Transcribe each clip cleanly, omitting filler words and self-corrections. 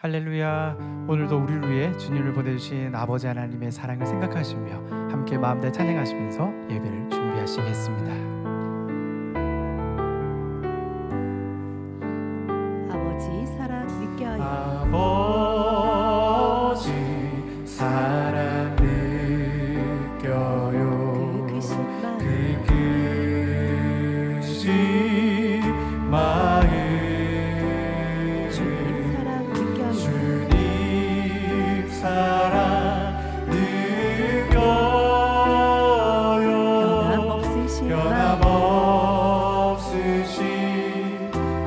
할렐루야. 오늘도 우리를 위해 주님을 보내주신 아버지 하나님의 사랑을 생각하시며 함께 마음대 찬양하시면서 예배를 준비하시겠습니다. 아버지 사랑 느껴요. 아버지 사랑 느껴요. 그 크신 마음 주님 사랑 느껴요. 주님 사랑 느껴요. 변함없으신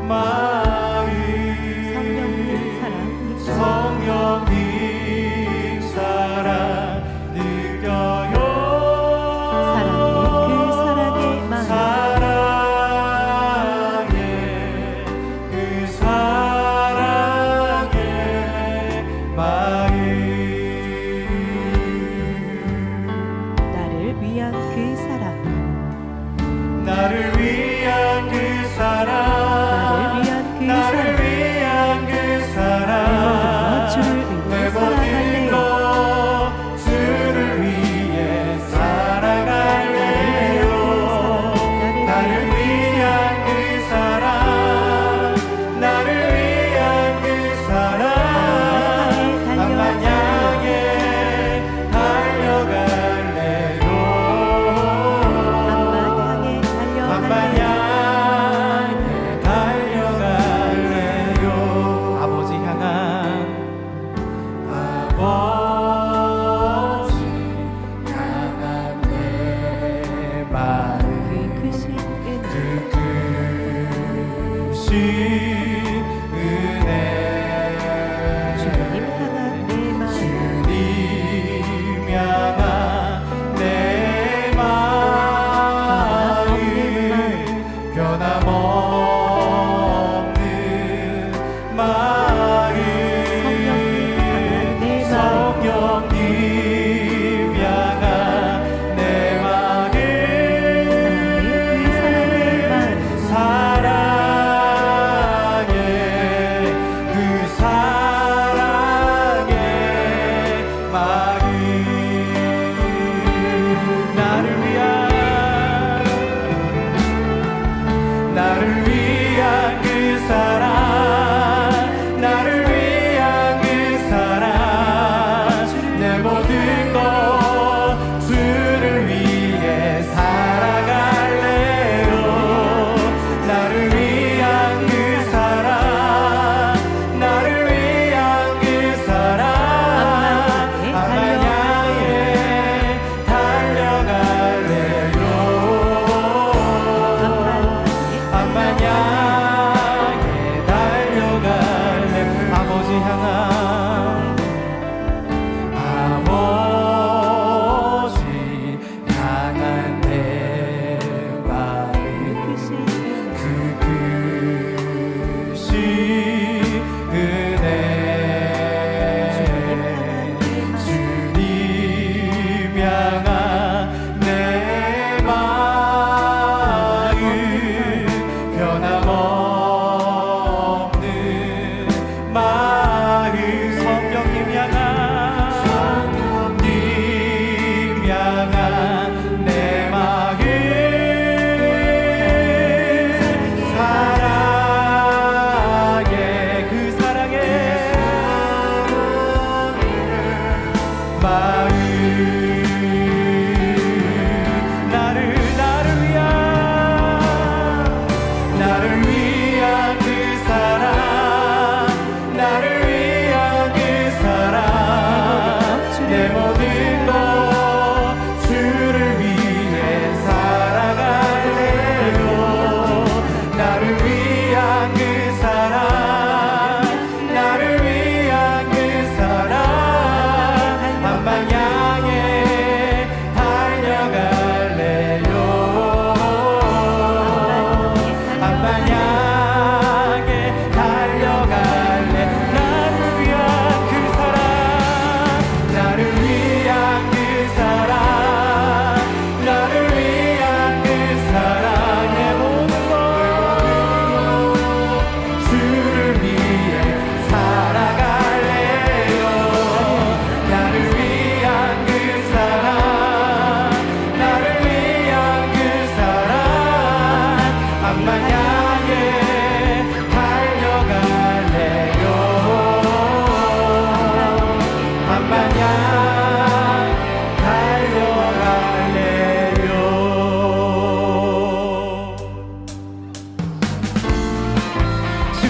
마음 성령님 사랑 느껴요.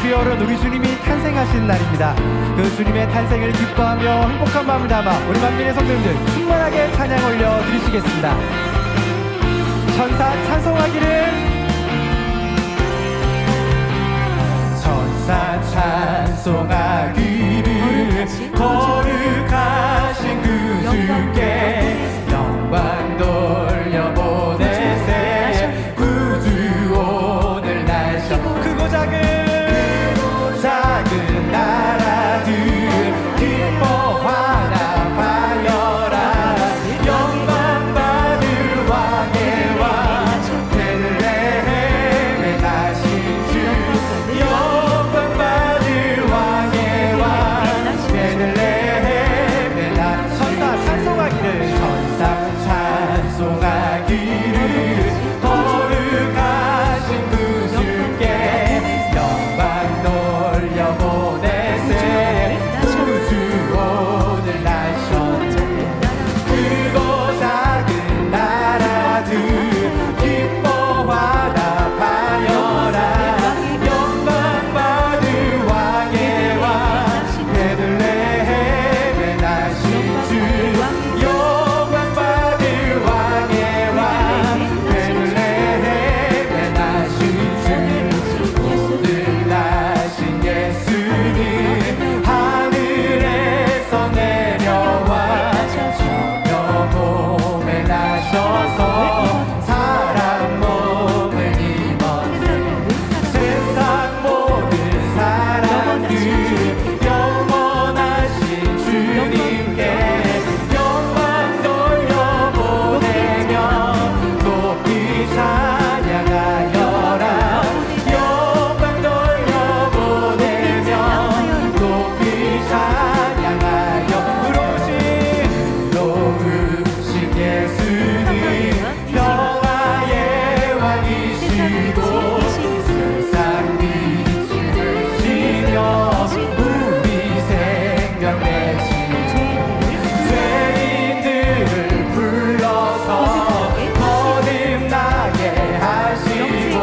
12월은 우리 주님이 탄생하신 날입니다. 그 주님의 탄생을 기뻐하며 행복한 마음을 담아 우리 만민의 성도님들 충만하게 찬양 올려 드리시겠습니다. 천사 찬송하기를, 천사 찬송하기를, 거룩하신 그 주께 영광 돌려보내세. 구주 오늘 날씨 크고 작은 나라들 기뻐 화답하여라. 영광 받을 왕의 왕 베들레헴에 나신 주. 영광 받을 왕의 왕 베들레헴에 나신 천사 찬송하기를, 천사 찬송하기를, 거룩하신 그 주께 영광 돌려보내세. 구주 오늘 나셨네. 크고 작은 나라들 기뻐 화답하여라. 영광 받을 왕의 왕 베들레헴에 나신 주. 영광 받을 왕의 왕 베들레헴에 나신 주. 오늘 나신 예수님 하늘에서 내려와 저녁 몸에 나셔서 사람 몸을 입었네. 세상 모든 사람들 영원하신 주님께 영광 돌려보내며 높이 찬양하여라. 영광 돌려보내며 높이 찬양하여. 의로우신 예수님 평화의 왕이시고 세상 빛을 시며 우리 생명 내신 죄인들을 불러서 거듭나게 하시고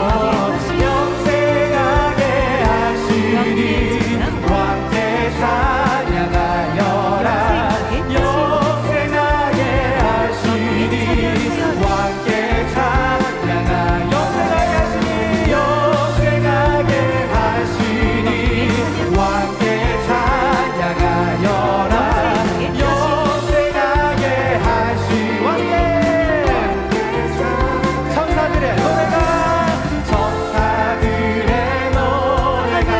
영생하게 하시니 왕께 찬양하여라. 영생하게 하시니 왕께 찬양하여. 영생하게 하시니 왕께 찬양하여라. 영생하게 하시니 왕께. 천사들의 노래가, 천사들의 노래가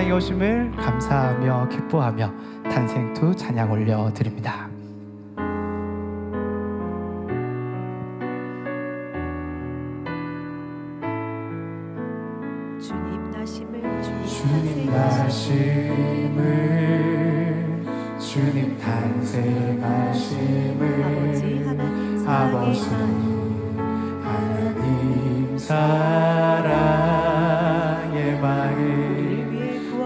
세상에 오심을 감사하며 기뻐하며 탄생투 찬양 올려드립니다. 주님 나심을 주님 나심을 주님 탄생하심을 아버지 하나님 사랑의 마음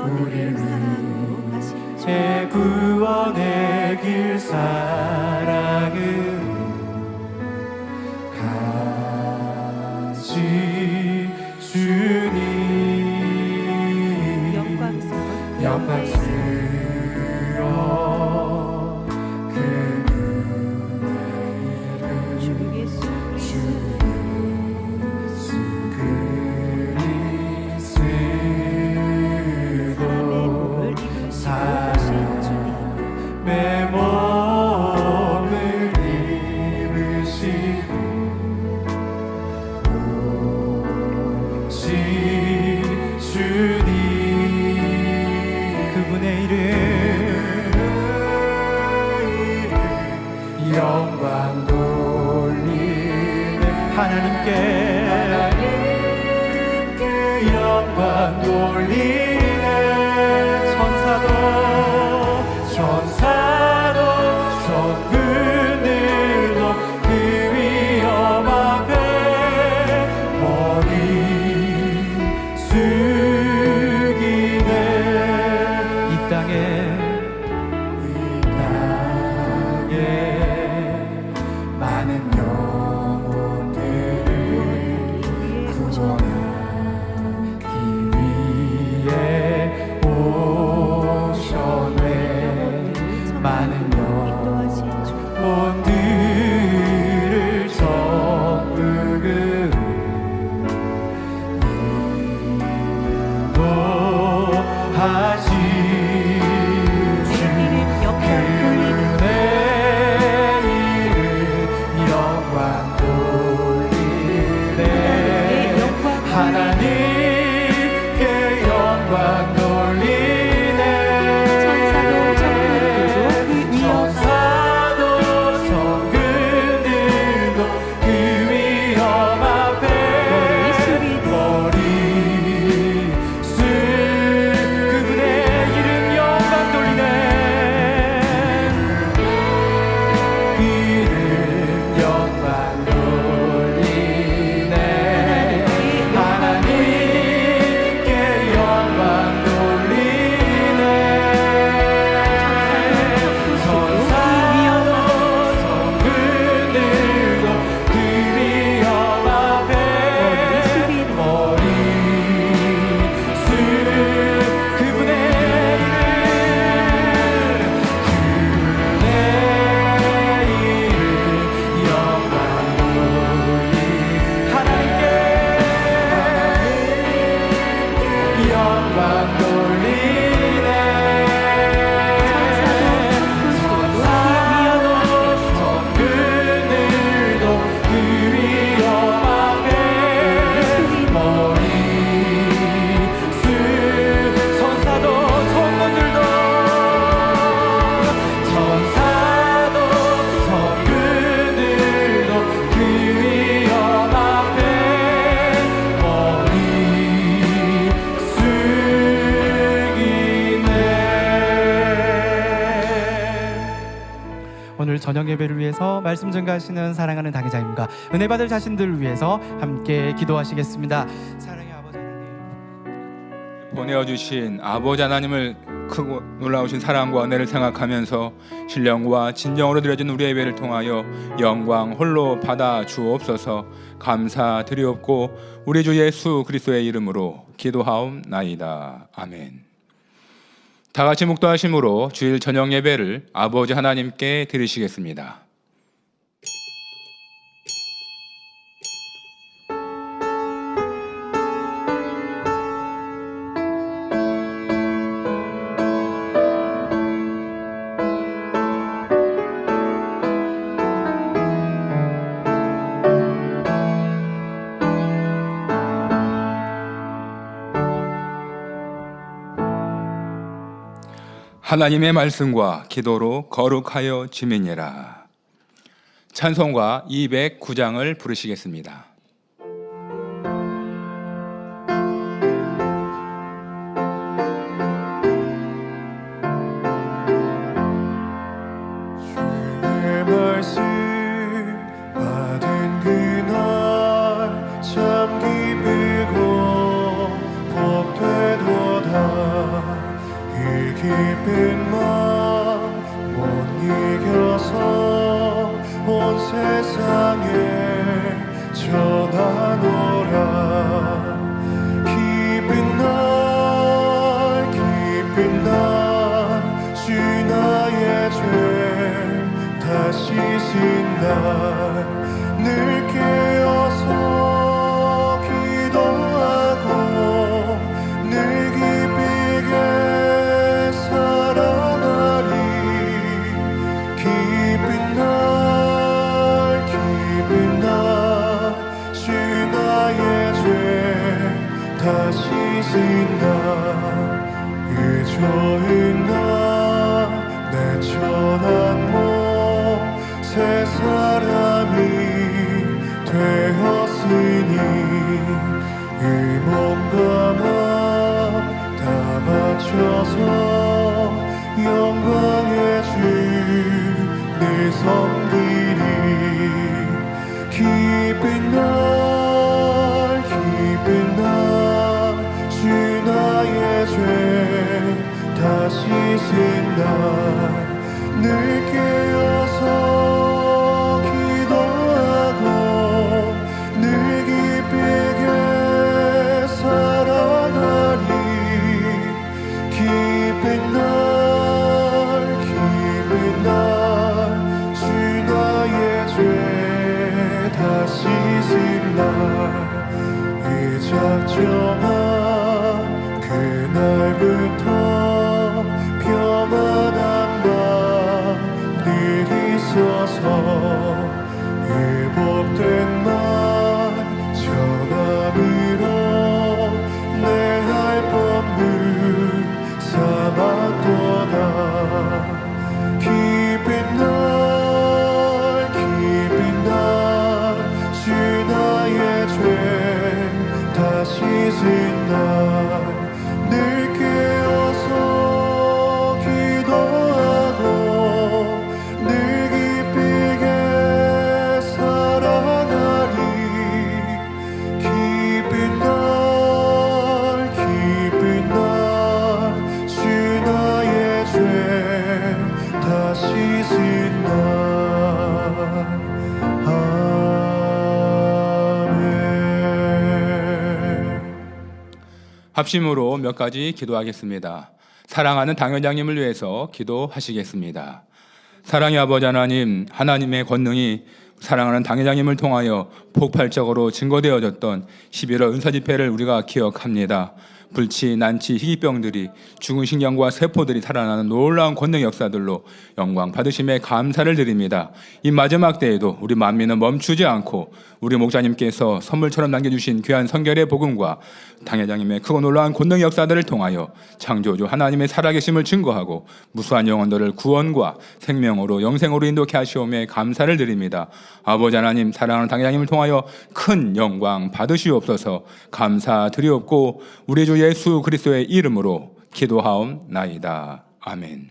우리를 사랑으로 하신 주 제 구원의 길 사랑은 가지 주님 영광스러워 그 은혜를 주 예수 주 예수 그리스도 사람의 몸을 입으시고 오신 주님 그분의 이름 영광 돌리네 하나님께 영광 돌리네 천사도 천군들도 그 위엄 앞에 머리 숙이네 이 땅에 많은 영혼들을 구원하기 위해 오셨네 많은 영혼들을 천국으로 인도하시 하나님께 영광 돌리네 천사도 천군들도 그 위엄 앞에 머리 숙 그분의 이름 영광 돌리네 이름 영광 돌리네 하나님께 영광 돌리네 천사도 천군들도 그 위엄 앞에 머리 숙 그분의 이름 영광 돌리 하나님께 영광 돌리네 천사도 천군들도 그 위엄 앞에 머리 숙 천사도 천군들도 그 위엄 앞에 머리 숙이네 오늘 저녁 예배를 위해서 말씀 전가하시는 사랑하는 당회자님과 은혜 받을 자신들을 위해서 함께 기도하시겠습니다. 사랑의 아버지 하나님, 보내어주신 아버지 하나님을 크고 놀라우신 사랑과 은혜를 생각하면서 신령과 진정으로 드려진 우리의 예배를 통하여 영광 홀로 받아 주옵소서. 감사드리옵고 우리 주 예수 그리스도의 이름으로 기도하옵나이다. 아멘. 다 같이 묵도하심으로 주일 저녁 예배를 아버지 하나님께 드리시겠습니다. 하나님의 말씀과 기도로 거룩하여 지매니라. 찬송가 209장을 부르시겠습니다. 주의 말씀 받은 그날 참 기쁘고 복되도다. 이 기쁜 마음 못 이겨서 온 세상에 전하노라. 기쁜 날 주 나의 죄 다시 씻은 날 늘 깨어서 기도하고 늘 기쁘게 살아가리. 기쁜 날 주 나의 죄 다시 씻은 날 그 좋은 날 내 천한 몸 새 사람이 되었으니 이 몸과 마음 다 바쳐서 영광의 주 늘 섬기리. 기쁜 날 주 나의 죄 다시 씻은 날 늘 깨어서 기도하고 늘 기쁘게 살아가리. 기쁜 날 주 나의 죄 다시 씻은 날 이 작정한 그날부터 평안한 날 늘 있어서 이 복된 말 전함으로 내 할 법을 삼았도다. 기쁜 날 주 나의 죄 다시 씻은 날 늘 깨어서 기도하고 늘 기쁘게 살아가리. 기쁜 날 주 나의 죄 다시 씻은 날. 합심으로 몇 가지 기도하겠습니다. 사랑하는 당회장님을 위해서 기도하시겠습니다. 사랑의 아버지 하나님, 하나님의 권능이 사랑하는 당회장님을 통하여 폭발적으로 증거되어졌던 11월 은사집회를 우리가 기억합니다. 불치, 난치, 희귀병들이 죽은 신경과 세포들이 살아나는 놀라운 권능 역사들로 영광 받으심에 감사를 드립니다. 이 마지막 때에도 우리 만민은 멈추지 않고 우리 목자님께서 선물처럼 남겨주신 귀한 성결의 복음과 당회장님의 크고 놀라운 권능 역사들을 통하여 창조주 하나님의 살아계심을 증거하고 무수한 영혼들을 구원과 생명으로 영생으로 인도케 하시오매 감사를 드립니다. 아버지 하나님, 사랑하는 당회장님을 통하여 큰 영광 받으시옵소서. 감사드리옵고 우리 주 예수 그리스도의 이름으로 기도하옵나이다. 아멘.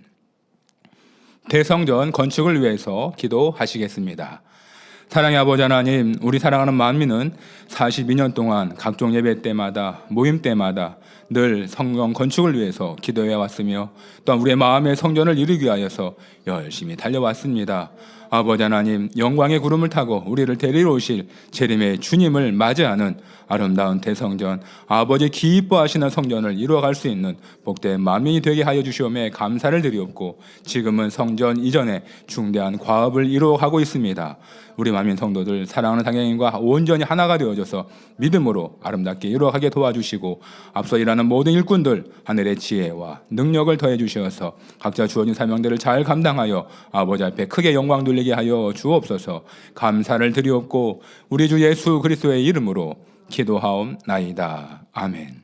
대성전 건축을 위해서 기도하시겠습니다. 사랑의 아버지 하나님, 우리 사랑하는 만민은 42년 동안 각종 예배 때마다 모임 때마다 늘 성경 건축을 위해서 기도해 왔으며 또한 우리의 마음의 성전을 이루기 위하여서 열심히 달려왔습니다. 아버지 하나님, 영광의 구름을 타고 우리를 데리러 오실 재림의 주님을 맞이하는 아름다운 대성전, 아버지 기뻐하시는 성전을 이루어갈 수 있는 복된 만민이 되게 하여 주시오매 감사를 드리옵고 지금은 성전 이전에 중대한 과업을 이루어가고 있습니다. 우리 만민 성도들 사랑하는 당회장님과 온전히 하나가 되어져서 믿음으로 아름답게 이루어가게 도와주시고 앞서 일하는 모든 일꾼들 하늘의 지혜와 능력을 더해 주셔서 각자 주어진 사명들을 잘 감당하여 아버지 앞에 크게 영광 돌리게 하여 주옵소서. 감사를 드리옵고 우리 주 예수 그리스도의 이름으로 기도하옵나이다. 아멘.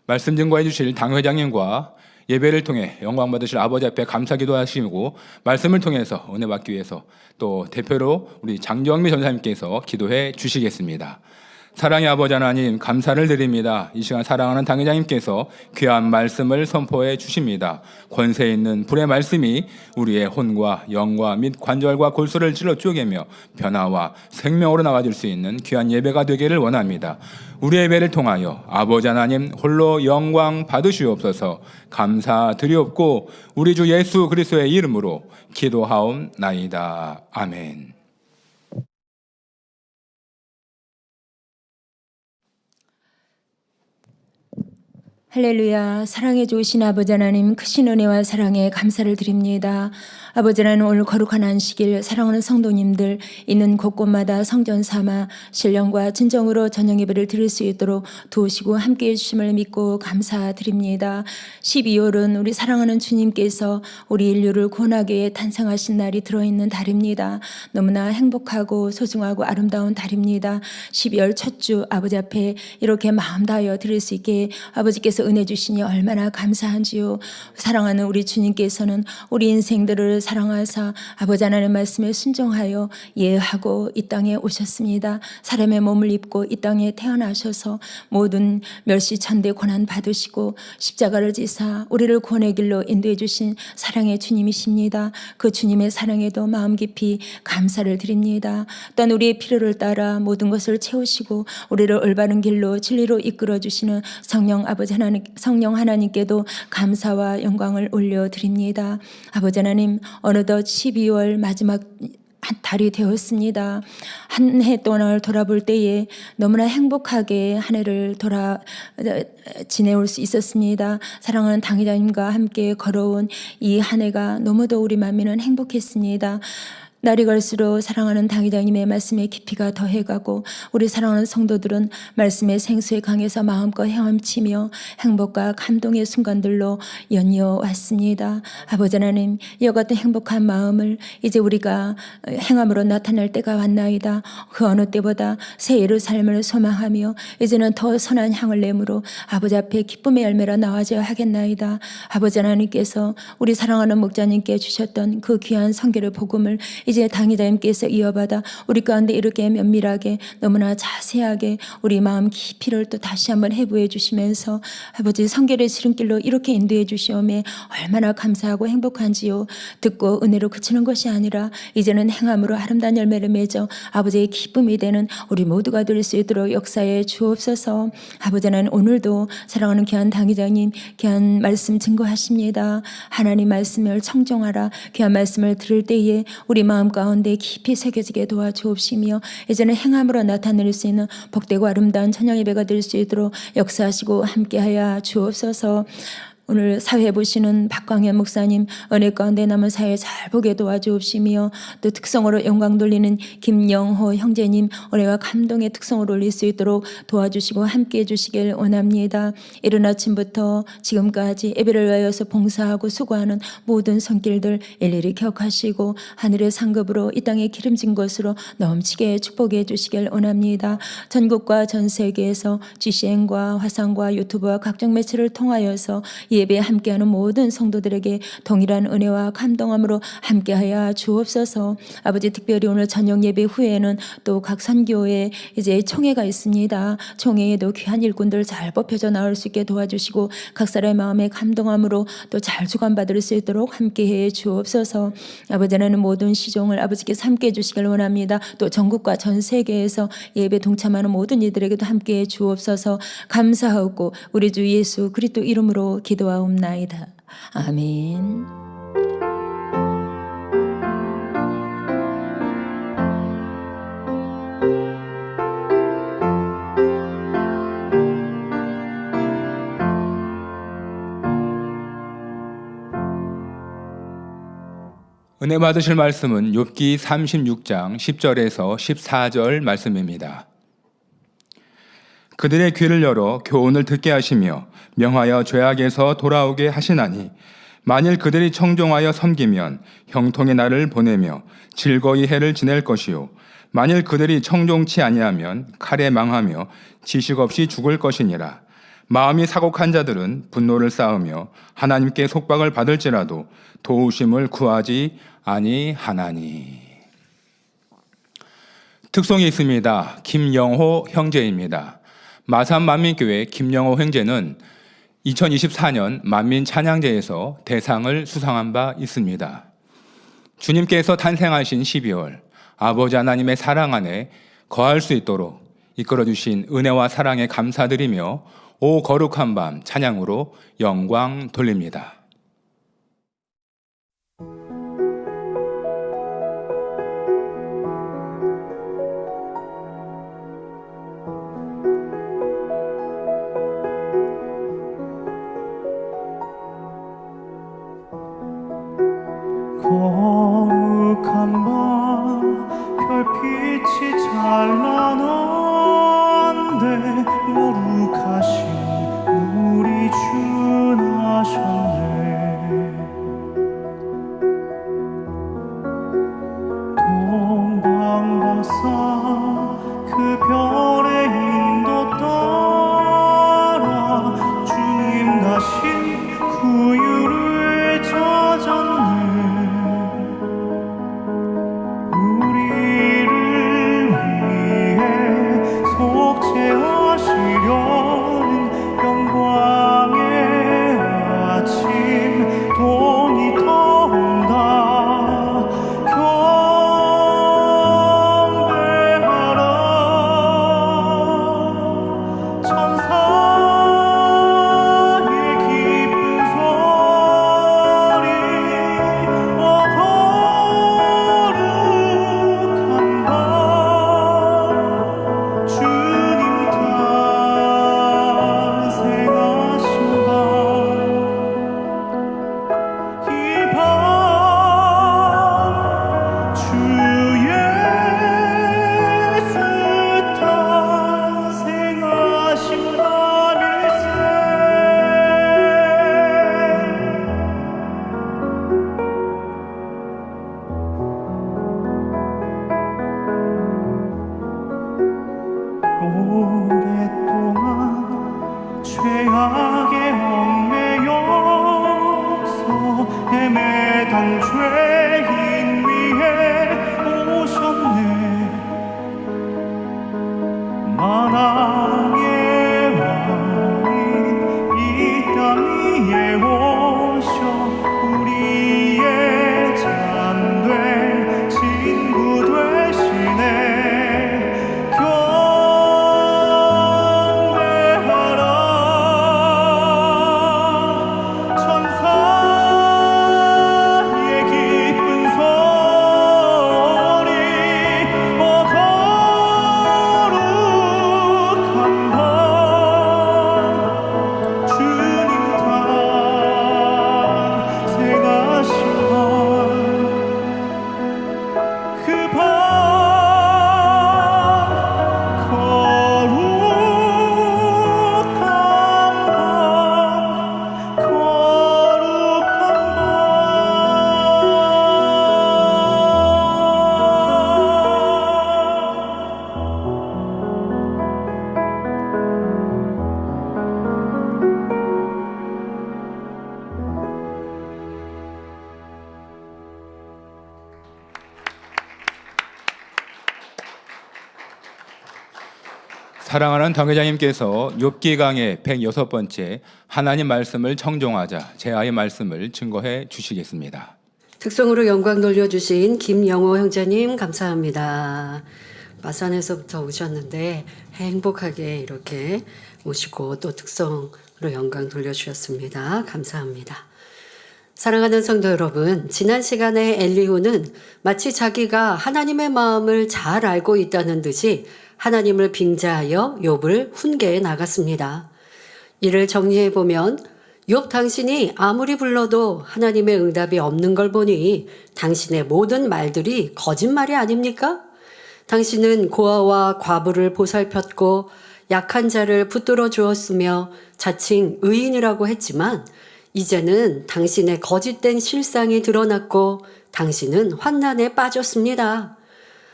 말씀 증거해 주실 당회장님과 예배를 통해 영광 받으실 아버지 앞에 감사 기도하시고 말씀을 통해서 은혜 받기 위해서 또 대표로 우리 장정미 전사님께서 기도해 주시겠습니다. 사랑의 아버지 하나님, 감사를 드립니다. 이 시간 사랑하는 당회장님께서 귀한 말씀을 선포해 주십니다. 권세 있는 불의 말씀이 우리의 혼과 영과 및 관절과 골수를 찔러 쪼개며 변화와 생명으로 나와줄 수 있는 귀한 예배가 되기를 원합니다. 우리 예배를 통하여 아버지 하나님 홀로 영광 받으시옵소서. 감사드리옵고 우리 주 예수 그리스도의 이름으로 기도하옵나이다. 아멘. 할렐루야. 사랑해 주신 아버지 하나님, 크신 은혜와 사랑에 감사를 드립니다. 아버지 하나님, 오늘 거룩한 안식일 사랑하는 성도님들 있는 곳곳마다 성전 삼아 신령과 진정으로 저녁 예배를 드릴 수 있도록 도우시고 함께해 주심을 믿고 감사드립니다. 12월은 우리 사랑하는 주님께서 우리 인류를 구원하기에 탄생하신 날이 들어있는 달입니다. 너무나 행복하고 소중하고 아름다운 달입니다. 12월 첫 주 아버지 앞에 이렇게 마음 다하여 드릴 수 있게 아버지께서 은혜 주시니 얼마나 감사한지요. 사랑하는 우리 주님께서는 우리 인생들을 사랑하사 아버지 하나님의 말씀에 순종하여 예하고 이 땅에 오셨습니다. 사람의 몸을 입고 이 땅에 태어나셔서 모든 멸시천대 고난 받으시고 십자가를 지사 우리를 구원의 길로 인도해 주신 사랑의 주님이십니다. 그 주님의 사랑에도 마음 깊이 감사를 드립니다. 또한 우리의 필요를 따라 모든 것을 채우시고 우리를 올바른 길로 진리로 이끌어 주시는 성령 하나님께도 감사와 영광을 올려드립니다. 아버지 하나님, 어느덧 12월 마지막 한 달이 되었습니다. 한 해 동안을 돌아볼 때에 너무나 행복하게 한 해를 지내올 수 있었습니다. 사랑하는 당회장님과 함께 걸어온 이 한 해가 너무도 우리 마음에는 행복했습니다. 날이 갈수록 사랑하는 당회장님의 말씀의 깊이가 더해가고 우리 사랑하는 성도들은 말씀의 생수에 강해서 마음껏 헤엄치며 행복과 감동의 순간들로 연이어왔습니다. 아버지 하나님, 이와 같은 행복한 마음을 이제 우리가 행함으로 나타낼 때가 왔나이다. 그 어느 때보다 새 예루살렘을 소망하며 이제는 더 선한 향을 내므로 아버지 앞에 기쁨의 열매로 나와줘야 하겠나이다. 아버지 하나님께서 우리 사랑하는 목자님께 주셨던 그 귀한 성결의 복음을 이제 당회장님께서 이어받아 우리 가운데 이렇게 면밀하게 너무나 자세하게 우리 마음 깊이를 또 다시 한번 해부해 주시면서 아버지 성결의 지름길로 이렇게 인도해 주시오매 얼마나 감사하고 행복한지요. 듣고 은혜로 그치는 것이 아니라 이제는 행함으로 아름다운 열매를 맺어 아버지의 기쁨이 되는 우리 모두가 될 수 있도록 역사에 주옵소서. 아버지 하나님, 오늘도 사랑하는 귀한 당회장님 귀한 말씀 증거하십니다. 하나님 말씀을 청정하라. 귀한 말씀을 들을 때에 우리 마음 가운데 깊이 새겨지게 도와주옵시며 이제는 행함으로 나타낼 수 있는 복되고 아름다운 저녁 예배가 될 수 있도록 역사하시고 함께하여 주옵소서. 오늘 사회 보시는 박광현 목사님 은혜 가운데 남은 사회 잘 보게 도와주옵시며 또 특성으로 영광 돌리는 김영호 형제님 은혜와 감동의 특성을 올릴 수 있도록 도와주시고 함께해 주시길 원합니다. 이른 아침부터 지금까지 예배를 위하여서 봉사하고 수고하는 모든 손길들 일일이 기억하시고 하늘의 상급으로 이 땅에 기름진 것으로 넘치게 축복해 주시길 원합니다. 전국과 전 세계에서 GCN과 화상과 유튜브와 각종 매체를 통하여서 예배에 함께하는 모든 성도들에게 동일한 은혜와 감동함으로 함께하여 주옵소서. 아버지, 특별히 오늘 저녁 예배 후에는 또 각 선교회 이제 총회가 있습니다. 총회에도 귀한 일꾼들 잘 뽑혀져 나올 수 있게 도와주시고 각 사람의 마음에 감동함으로 또 잘 주관받을 수 있도록 함께해 주옵소서. 아버지, 나는 모든 시종을 아버지께서 함께해 주시길 원합니다. 또 전국과 전 세계에서 예배 동참하는 모든 이들에게도 함께해 주옵소서. 감사하고 우리 주 예수 그리스도 이름으로 기도하옵나이다. 아멘. 은혜 받으실 말씀은 욥기 36장 10절에서 14절 말씀입니다. 그들의 귀를 열어 교훈을 듣게 하시며 명하여 죄악에서 돌아오게 하시나니 만일 그들이 청종하여 섬기면 형통의 날을 보내며 즐거이 해를 지낼 것이요 만일 그들이 청종치 아니하면 칼에 망하며 지식 없이 죽을 것이니라. 마음이 사곡한 자들은 분노를 쌓으며 하나님께 속박을 받을지라도 도우심을 구하지 아니하나니. 특송이 있습니다. 김영호 형제입니다. 마산 만민교회 김영호 형제는 2024년 만민찬양제에서 대상을 수상한 바 있습니다. 주님께서 탄생하신 12월 아버지 하나님의 사랑 안에 거할 수 있도록 이끌어주신 은혜와 사랑에 감사드리며 오 거룩한 밤 찬양으로 영광 돌립니다. 거룩한 밤 별빛이 찬란한데 거룩하신 우리 주 나셨네. 동방박사 그 별의 인도 따라 주님 다신 구유를 찾았네. 우리를 위해 속죄하시려는 영광의 아침 동이 터온다. 경배하라. 천사의 기쁜 소리 거룩한 밤 주님 탄생하신 밤 이 밤 주 예수 탄생하신 밤일세. 오랫동안 죄악에 얽매여서 헤매던 죄인 위에 오셨네. 만왕의 왕이 이 땅 위에 오셔 우리의 참된 친구 되시네. 경배하라. 천사의 기쁜 소리 거룩한 밤 주님 탄생하신 밤 그 밤 거룩한 밤 사랑하는 당회장님께서 욥기 강의 106번째 하나님 말씀을 청종하자 제아의 말씀을 증거해 주시겠습니다. 특성으로 영광 돌려주신 김영호 형제님 감사합니다. 마산에서부터 오셨는데 행복하게 이렇게 오시고 또 특성으로 영광 돌려주셨습니다. 감사합니다. 사랑하는 성도 여러분, 지난 시간에 엘리후는 마치 자기가 하나님의 마음을 잘 알고 있다는 듯이 하나님을 빙자하여 욥을 훈계해 나갔습니다. 이를 정리해 보면 욥 당신이 아무리 불러도 하나님의 응답이 없는 걸 보니 당신의 모든 말들이 거짓말이 아닙니까? 당신은 고아와 과부를 보살폈고 약한 자를 붙들어 주었으며 자칭 의인이라고 했지만 이제는 당신의 거짓된 실상이 드러났고 당신은 환난에 빠졌습니다.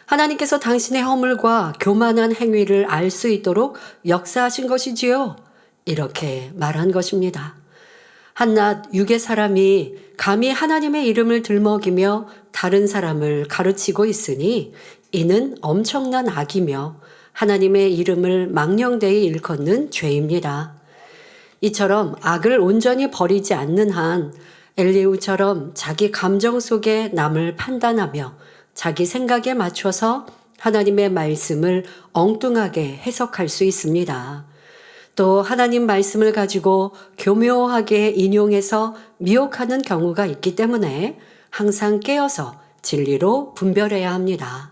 하나님께서 당신의 허물과 교만한 행위를 알 수 있도록 역사하신 것이지요. 이렇게 말한 것입니다. 한낱 육의 사람이 감히 하나님의 이름을 들먹이며 다른 사람을 가르치고 있으니 이는 엄청난 악이며 하나님의 이름을 망령되이 일컫는 죄입니다. 이처럼 악을 온전히 버리지 않는 한 엘리후처럼 자기 감정 속에 남을 판단하며 자기 생각에 맞춰서 하나님의 말씀을 엉뚱하게 해석할 수 있습니다. 또 하나님 말씀을 가지고 교묘하게 인용해서 미혹하는 경우가 있기 때문에 항상 깨어서 진리로 분별해야 합니다.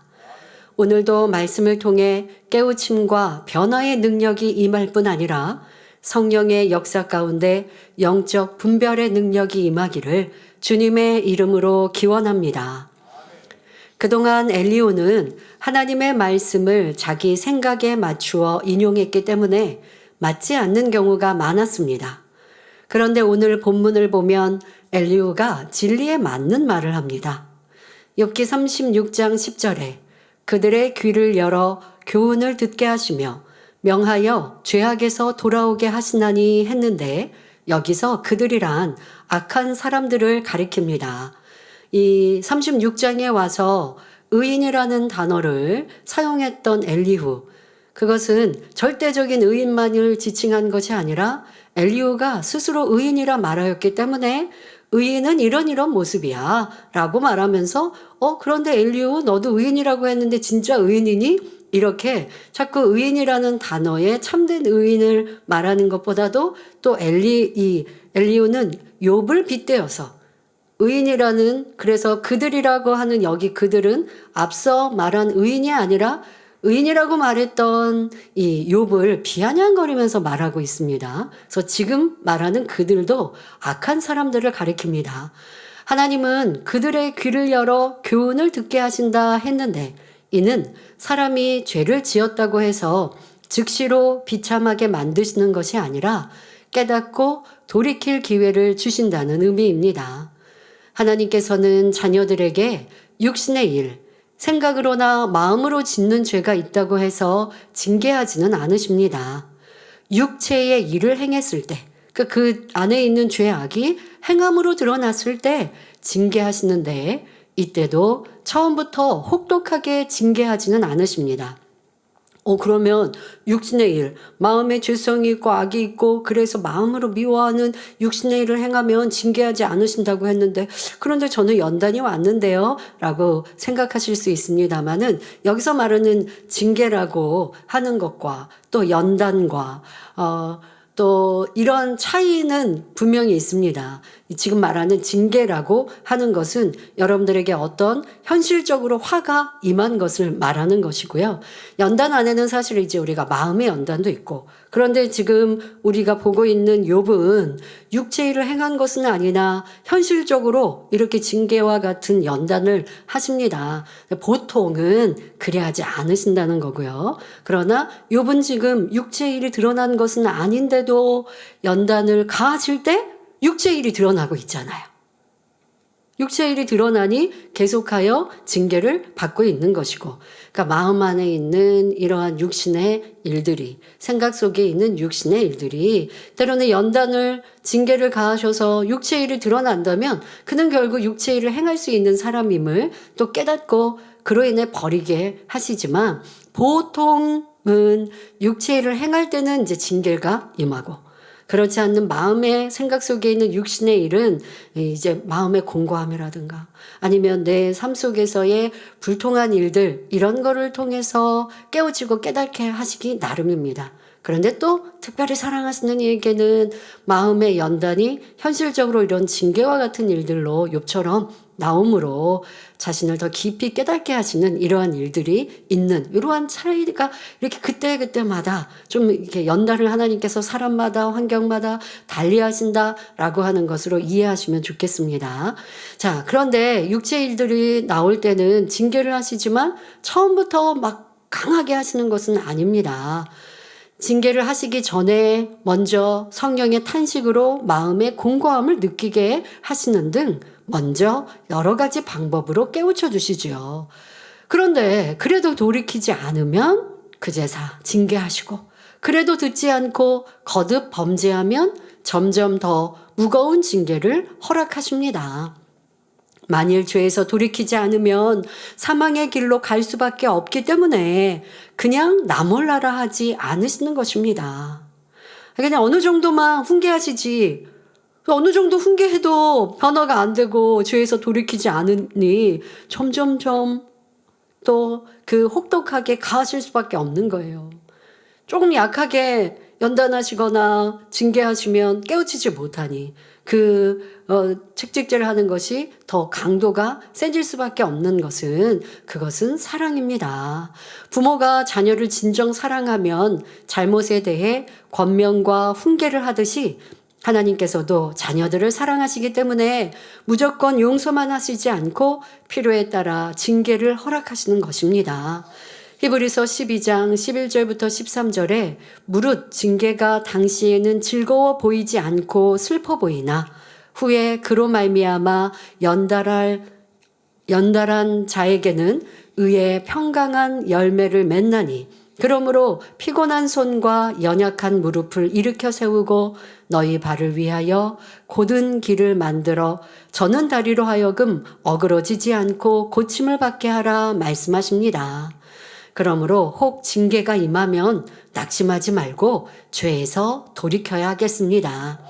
오늘도 말씀을 통해 깨우침과 변화의 능력이 임할 뿐 아니라 성령의 역사 가운데 영적 분별의 능력이 임하기를 주님의 이름으로 기원합니다. 그동안 엘리후는 하나님의 말씀을 자기 생각에 맞추어 인용했기 때문에 맞지 않는 경우가 많았습니다. 그런데 오늘 본문을 보면 엘리후가 진리에 맞는 말을 합니다. 욥기 36장 10절에 그들의 귀를 열어 교훈을 듣게 하시며 명하여 죄악에서 돌아오게 하시나니 했는데 여기서 그들이란 악한 사람들을 가리킵니다. 이 36장에 와서 의인이라는 단어를 사용했던 엘리후, 그것은 절대적인 의인만을 지칭한 것이 아니라 엘리후가 스스로 의인이라 말하였기 때문에 의인은 이런 모습이야 라고 말하면서 그런데 엘리후 너도 의인이라고 했는데 진짜 의인이니? 이렇게 자꾸 의인이라는 단어에 참된 의인을 말하는 것보다도 또 엘리후는 욥을 빗대어서 의인이라는, 그래서 그들이라고 하는 여기 그들은 앞서 말한 의인이 아니라 의인이라고 말했던 이 욥을 비아냥거리면서 말하고 있습니다. 그래서 지금 말하는 그들도 악한 사람들을 가리킵니다. 하나님은 그들의 귀를 열어 교훈을 듣게 하신다 했는데 이는 사람이 죄를 지었다고 해서 즉시로 비참하게 만드시는 것이 아니라 깨닫고 돌이킬 기회를 주신다는 의미입니다. 하나님께서는 자녀들에게 육신의 일, 생각으로나 마음으로 짓는 죄가 있다고 해서 징계하지는 않으십니다. 육체의 일을 행했을 때, 그 안에 있는 죄악이 행함으로 드러났을 때 징계하시는데 이때도 처음부터 혹독하게 징계하지는 않으십니다. 그러면 육신의 일, 마음에 죄성이 있고 악이 있고 그래서 마음으로 미워하는 육신의 일을 행하면 징계하지 않으신다고 했는데 그런데 저는 연단이 왔는데요 라고 생각하실 수 있습니다만은 여기서 말하는 징계라고 하는 것과 또 연단과 또 이런 차이는 분명히 있습니다. 지금 말하는 징계라고 하는 것은 여러분들에게 어떤 현실적으로 화가 임한 것을 말하는 것이고요. 연단 안에는 사실 이제 우리가 마음의 연단도 있고, 그런데 지금 우리가 보고 있는 욥은 육체일을 행한 것은 아니나 현실적으로 이렇게 징계와 같은 연단을 하십니다. 보통은 그래하지 않으신다는 거고요. 그러나 욥은 지금 육체일이 드러난 것은 아닌데도 연단을 가하실 때 육체일이 드러나고 있잖아요. 육체일이 드러나니 계속하여 징계를 받고 있는 것이고, 그러니까 마음 안에 있는 이러한 육신의 일들이, 생각 속에 있는 육신의 일들이 때로는 연단을, 징계를 가하셔서 육체일이 드러난다면 그는 결국 육체일을 행할 수 있는 사람임을 또 깨닫고 그로 인해 버리게 하시지만, 보통은 육체일을 행할 때는 이제 징계가 임하고, 그렇지 않는 마음의 생각 속에 있는 육신의 일은 이제 마음의 공고함이라든가 아니면 내 삶 속에서의 불통한 일들, 이런 거를 통해서 깨우치고 깨닫게 하시기 나름입니다. 그런데 또 특별히 사랑하시는 이에게는 마음의 연단이 현실적으로 이런 징계와 같은 일들로 욥처럼 나옴으로 자신을 더 깊이 깨닫게 하시는 이러한 일들이 있는, 이러한 차이가 이렇게 그때마다 좀 이렇게 연단을 하나님께서 사람마다 환경마다 달리 하신다라고 하는 것으로 이해하시면 좋겠습니다. 자, 그런데 육체 일들이 나올 때는 징계를 하시지만 처음부터 막 강하게 하시는 것은 아닙니다. 징계를 하시기 전에 먼저 성령의 탄식으로 마음의 공고함을 느끼게 하시는 등 먼저 여러 가지 방법으로 깨우쳐 주시죠. 그런데 그래도 돌이키지 않으면 그제사 징계하시고, 그래도 듣지 않고 거듭 범죄하면 점점 더 무거운 징계를 허락하십니다. 만일 죄에서 돌이키지 않으면 사망의 길로 갈 수밖에 없기 때문에 그냥 나 몰라라 하지 않으시는 것입니다. 그냥 어느 정도만 훈계하시지, 어느 정도 훈계해도 변화가 안 되고 죄에서 돌이키지 않으니 점점점 또 그 혹독하게 가하실 수밖에 없는 거예요. 조금 약하게 연단하시거나 징계하시면 깨우치지 못하니 책직질을 하는 것이 더 강도가 세질 수밖에 없는 그것은 사랑입니다. 부모가 자녀를 진정 사랑하면 잘못에 대해 권면과 훈계를 하듯이 하나님께서도 자녀들을 사랑하시기 때문에 무조건 용서만 하시지 않고 필요에 따라 징계를 허락하시는 것입니다. 히브리서 12장 11절부터 13절에 무릇 징계가 당시에는 즐거워 보이지 않고 슬퍼 보이나 후에 그로 말미암아 연달한 자에게는 의의 평강한 열매를 맺나니 그러므로 피곤한 손과 연약한 무릎을 일으켜 세우고 너희 발을 위하여 곧은 길을 만들어 저는 다리로 하여금 어그러지지 않고 고침을 받게 하라 말씀하십니다. 그러므로 혹 징계가 임하면 낙심하지 말고 죄에서 돌이켜야 하겠습니다.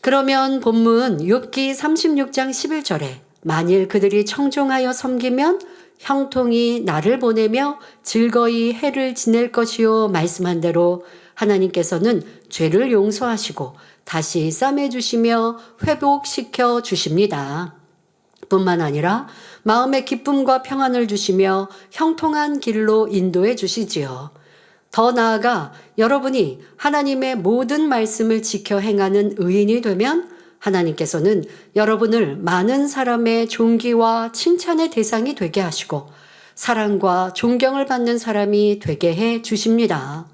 그러면 본문 욥기 36장 11절에 만일 그들이 청종하여 섬기면 형통이 나를 보내며 즐거이 해를 지낼 것이요 말씀한 대로 하나님께서는 죄를 용서하시고 다시 싸매주시며 회복시켜 주십니다. 뿐만 아니라 마음의 기쁨과 평안을 주시며 형통한 길로 인도해 주시지요. 더 나아가 여러분이 하나님의 모든 말씀을 지켜 행하는 의인이 되면 하나님께서는 여러분을 많은 사람의 존귀와 칭찬의 대상이 되게 하시고 사랑과 존경을 받는 사람이 되게 해 주십니다.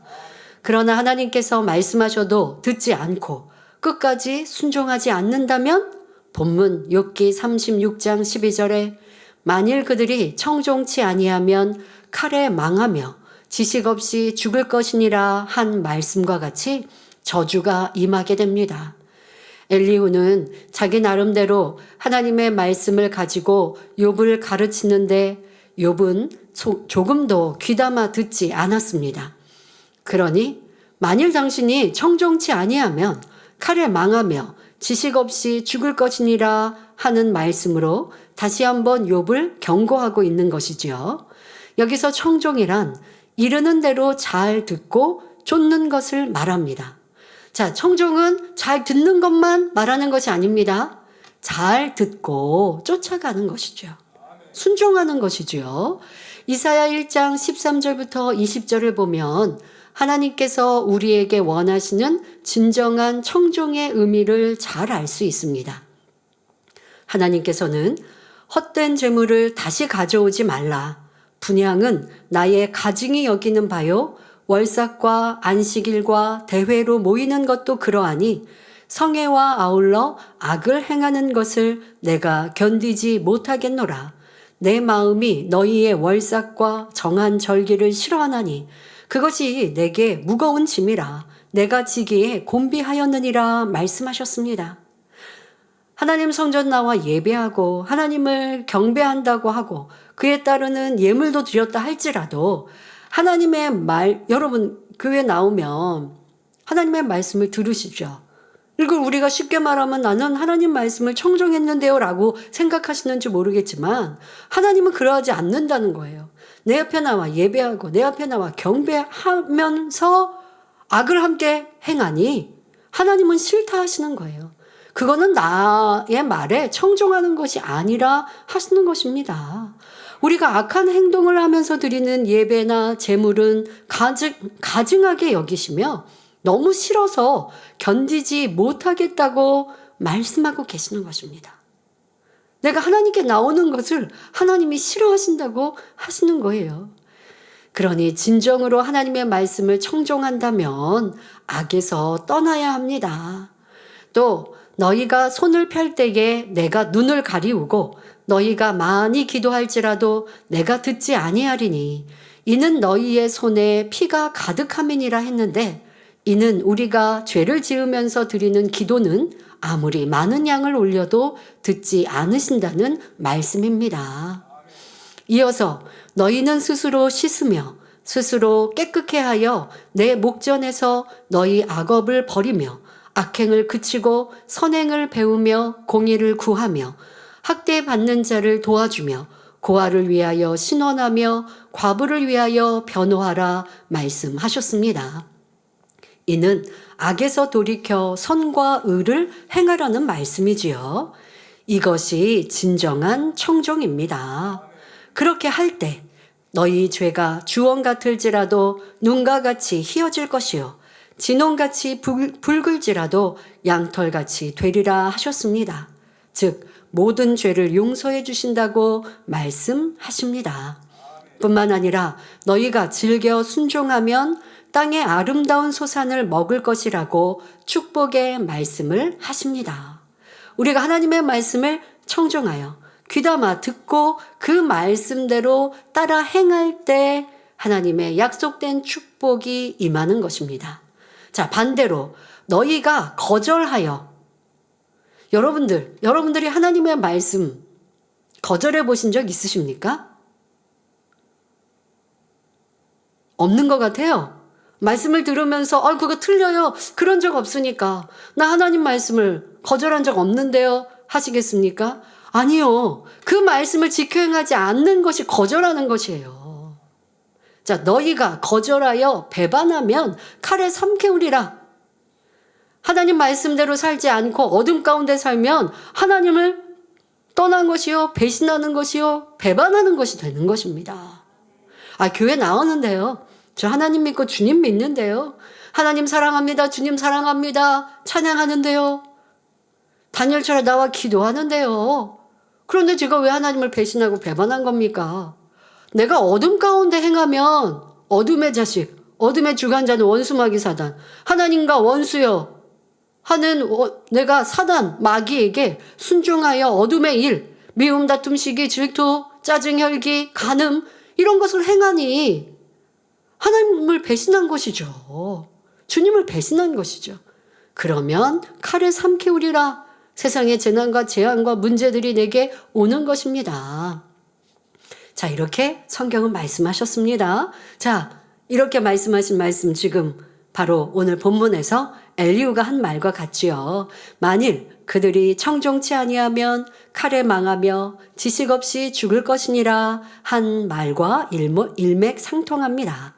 그러나 하나님께서 말씀하셔도 듣지 않고 끝까지 순종하지 않는다면 본문 욥기 36장 12절에 만일 그들이 청종치 아니하면 칼에 망하며 지식 없이 죽을 것이니라 한 말씀과 같이 저주가 임하게 됩니다. 엘리후는 자기 나름대로 하나님의 말씀을 가지고 욥을 가르치는데 욥은 조금도 귀담아 듣지 않았습니다. 그러니 만일 당신이 청종치 아니하면 칼에 망하며 지식 없이 죽을 것이니라 하는 말씀으로 다시 한번 욥을 경고하고 있는 것이지요. 여기서 청종이란 이르는 대로 잘 듣고 쫓는 것을 말합니다. 자, 청종은 잘 듣는 것만 말하는 것이 아닙니다. 잘 듣고 쫓아가는 것이죠. 순종하는 것이죠. 이사야 1장 13절부터 20절을 보면 하나님께서 우리에게 원하시는 진정한 청종의 의미를 잘 알 수 있습니다. 하나님께서는 헛된 재물을 다시 가져오지 말라. 분향은 나의 가증이 여기는 바요. 월삭과 안식일과 대회로 모이는 것도 그러하니 성애와 아울러 악을 행하는 것을 내가 견디지 못하겠노라. 내 마음이 너희의 월삭과 정한 절기를 싫어하나니 그것이 내게 무거운 짐이라 내가 지기에 곤비하였느니라 말씀하셨습니다. 하나님 성전 나와 예배하고 하나님을 경배한다고 하고 그에 따르는 예물도 드렸다 할지라도 하나님의 여러분 교회 나오면 하나님의 말씀을 들으시죠. 이걸 우리가 쉽게 말하면 나는 하나님 말씀을 청종했는데요 라고 생각하시는지 모르겠지만 하나님은 그러하지 않는다는 거예요. 내 앞에 나와 예배하고 내 앞에 나와 경배하면서 악을 함께 행하니 하나님은 싫다 하시는 거예요. 그거는 나의 말에 청종하는 것이 아니라 하시는 것입니다. 우리가 악한 행동을 하면서 드리는 예배나 제물은 가증하게 여기시며 너무 싫어서 견디지 못하겠다고 말씀하고 계시는 것입니다. 내가 하나님께 나오는 것을 하나님이 싫어하신다고 하시는 거예요. 그러니 진정으로 하나님의 말씀을 청종한다면 악에서 떠나야 합니다. 또 너희가 손을 펼 때에 내가 눈을 가리우고 너희가 많이 기도할지라도 내가 듣지 아니하리니 이는 너희의 손에 피가 가득함이니라 했는데 이는 우리가 죄를 지으면서 드리는 기도는 아무리 많은 양을 올려도 듣지 않으신다는 말씀입니다. 이어서 너희는 스스로 씻으며 스스로 깨끗게 하여 내 목전에서 너희 악업을 버리며 악행을 그치고 선행을 배우며 공의를 구하며 학대받는 자를 도와주며 고아를 위하여 신원하며 과부를 위하여 변호하라 말씀하셨습니다. 이는 악에서 돌이켜 선과 의를 행하라는 말씀이지요. 이것이 진정한 청종입니다. 그렇게 할 때 너희 죄가 주원 같을지라도 눈과 같이 희어질 것이요 진홍같이 붉을지라도 양털같이 되리라 하셨습니다. 즉 모든 죄를 용서해 주신다고 말씀하십니다. 뿐만 아니라 너희가 즐겨 순종하면 땅의 아름다운 소산을 먹을 것이라고 축복의 말씀을 하십니다. 우리가 하나님의 말씀을 청종하여 귀담아 듣고 그 말씀대로 따라 행할 때 하나님의 약속된 축복이 임하는 것입니다. 자, 반대로 너희가 거절하여 여러분들이 하나님의 말씀 거절해 보신 적 있으십니까? 없는 것 같아요. 말씀을 들으면서 그거 틀려요. 그런 적 없으니까. 나 하나님 말씀을 거절한 적 없는데요. 하시겠습니까? 아니요. 그 말씀을 지켜 행하지 않는 것이 거절하는 것이에요. 자, 너희가 거절하여 배반하면 칼에 삼켜우리라. 하나님 말씀대로 살지 않고 어둠 가운데 살면 하나님을 떠난 것이요, 배신하는 것이요, 배반하는 것이 되는 것입니다. 교회 나오는데요. 저 하나님 믿고 주님 믿는데요. 하나님 사랑합니다. 주님 사랑합니다. 찬양하는데요. 다니엘처럼 나와 기도하는데요. 그런데 제가 왜 하나님을 배신하고 배반한 겁니까? 내가 어둠 가운데 행하면 어둠의 자식, 어둠의 주관자는 원수마귀 사단, 하나님과 원수여 하는 내가 사단, 마귀에게 순종하여 어둠의 일, 미움, 다툼, 시기, 질투, 짜증, 혈기, 간음 이런 것을 행하니 하나님을 배신한 것이죠. 주님을 배신한 것이죠. 그러면 칼을 삼키우리라. 세상의 재난과 재앙과 문제들이 내게 오는 것입니다. 자, 이렇게 성경은 말씀하셨습니다. 자, 이렇게 말씀하신 말씀 지금 바로 오늘 본문에서 엘리후가 한 말과 같지요. 만일 그들이 청종치 아니하면 칼에 망하며 지식 없이 죽을 것이니라 한 말과 일맥상통합니다.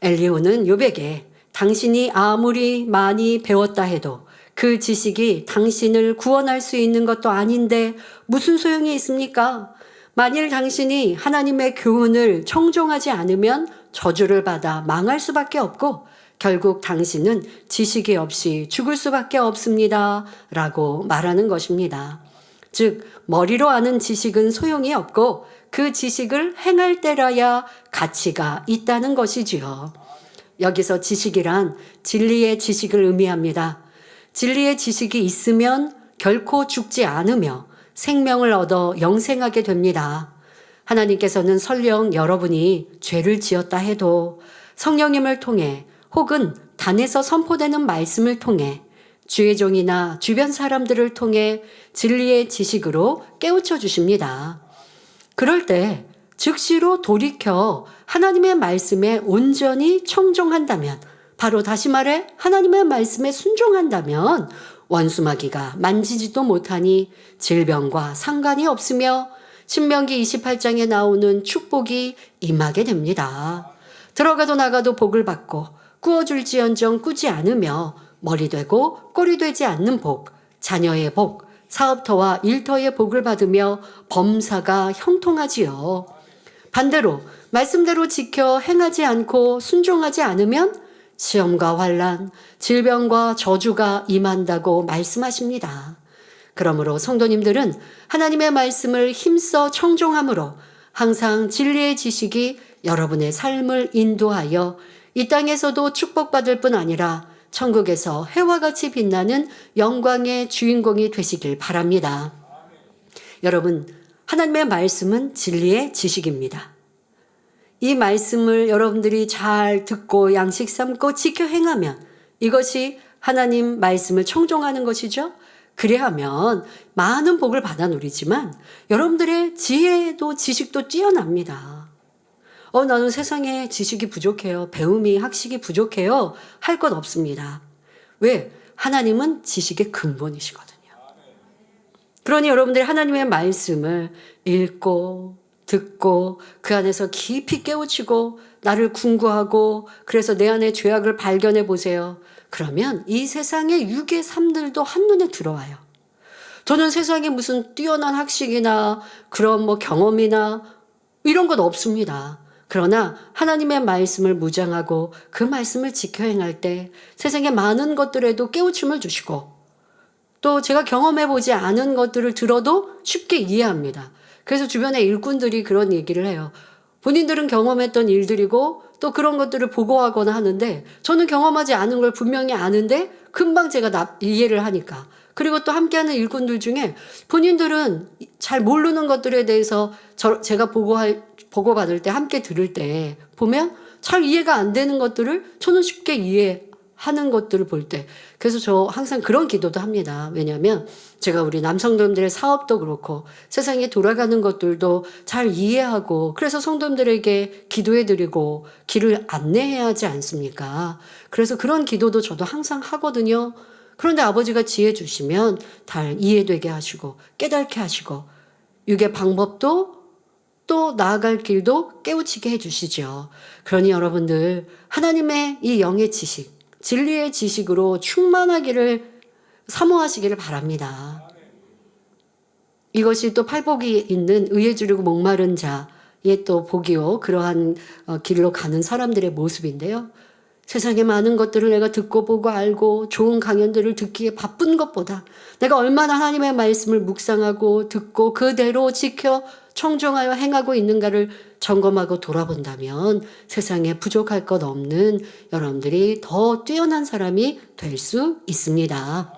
엘리후는 욥에게 당신이 아무리 많이 배웠다 해도 그 지식이 당신을 구원할 수 있는 것도 아닌데 무슨 소용이 있습니까? 만일 당신이 하나님의 교훈을 청종하지 않으면 저주를 받아 망할 수밖에 없고 결국 당신은 지식이 없이 죽을 수밖에 없습니다. 라고 말하는 것입니다. 즉 머리로 아는 지식은 소용이 없고 그 지식을 행할 때라야 가치가 있다는 것이지요. 여기서 지식이란 진리의 지식을 의미합니다. 진리의 지식이 있으면 결코 죽지 않으며 생명을 얻어 영생하게 됩니다. 하나님께서는 설령 여러분이 죄를 지었다 해도 성령님을 통해 혹은 단에서 선포되는 말씀을 통해 주의 종이나 주변 사람들을 통해 진리의 지식으로 깨우쳐 주십니다. 그럴 때 즉시로 돌이켜 하나님의 말씀에 온전히 청종한다면, 바로 다시 말해 하나님의 말씀에 순종한다면 원수마귀가 만지지도 못하니 질병과 상관이 없으며 신명기 28장에 나오는 축복이 임하게 됩니다. 들어가도 나가도 복을 받고 꾸어줄지언정 꾸지 않으며 머리 되고 꼬리 되지 않는 복, 자녀의 복, 사업터와 일터의 복을 받으며 범사가 형통하지요. 반대로 말씀대로 지켜 행하지 않고 순종하지 않으면 시험과 환난, 질병과 저주가 임한다고 말씀하십니다. 그러므로 성도님들은 하나님의 말씀을 힘써 청종함으로 항상 진리의 지식이 여러분의 삶을 인도하여 이 땅에서도 축복받을 뿐 아니라 천국에서 해와 같이 빛나는 영광의 주인공이 되시길 바랍니다. 여러분, 하나님의 말씀은 진리의 지식입니다. 이 말씀을 여러분들이 잘 듣고 양식 삼고 지켜 행하면 이것이 하나님 말씀을 청종하는 것이죠. 그래야면 많은 복을 받아 누리지만 여러분들의 지혜도 지식도 뛰어납니다. 나는 세상에 지식이 부족해요. 배움이 학식이 부족해요. 할 것 없습니다. 왜? 하나님은 지식의 근본이시거든요. 그러니 여러분들이 하나님의 말씀을 읽고 듣고 그 안에서 깊이 깨우치고 나를 궁구하고 그래서 내 안에 죄악을 발견해 보세요. 그러면 이 세상의 육의 삶들도 한눈에 들어와요. 저는 세상에 무슨 뛰어난 학식이나 그런 경험이나 이런 것 없습니다. 그러나 하나님의 말씀을 무장하고 그 말씀을 지켜 행할 때 세상의 많은 것들에도 깨우침을 주시고 또 제가 경험해 보지 않은 것들을 들어도 쉽게 이해합니다. 그래서 주변의 일꾼들이 그런 얘기를 해요. 본인들은 경험했던 일들이고 또 그런 것들을 보고하거나 하는데 저는 경험하지 않은 걸 분명히 아는데 금방 제가 이해를 하니까. 그리고 또 함께하는 일꾼들 중에 본인들은 잘 모르는 것들에 대해서 제가 보고받을 때 함께 들을 때 보면 잘 이해가 안 되는 것들을 저는 쉽게 이해하는 것들을 볼 때 그래서 저 항상 그런 기도도 합니다. 왜냐하면 제가 우리 남성들의 사업도 그렇고 세상에 돌아가는 것들도 잘 이해하고 그래서 성도님들에게 기도해드리고 길을 안내해야 하지 않습니까? 그래서 그런 기도도 저도 항상 하거든요. 그런데 아버지가 지혜 주시면 잘 이해되게 하시고 깨닫게 하시고 육의 방법도 또 나아갈 길도 깨우치게 해주시죠. 그러니 여러분들 하나님의 이 영의 지식, 진리의 지식으로 충만하기를 사모하시기를 바랍니다. 이것이 또 팔복이 있는 의에 주르고 목마른 자의 또 복이요. 그러한 길로 가는 사람들의 모습인데요. 세상에 많은 것들을 내가 듣고 보고 알고 좋은 강연들을 듣기에 바쁜 것보다 내가 얼마나 하나님의 말씀을 묵상하고 듣고 그대로 지켜 청종하여 행하고 있는가를 점검하고 돌아본다면 세상에 부족할 것 없는 여러분들이 더 뛰어난 사람이 될 수 있습니다.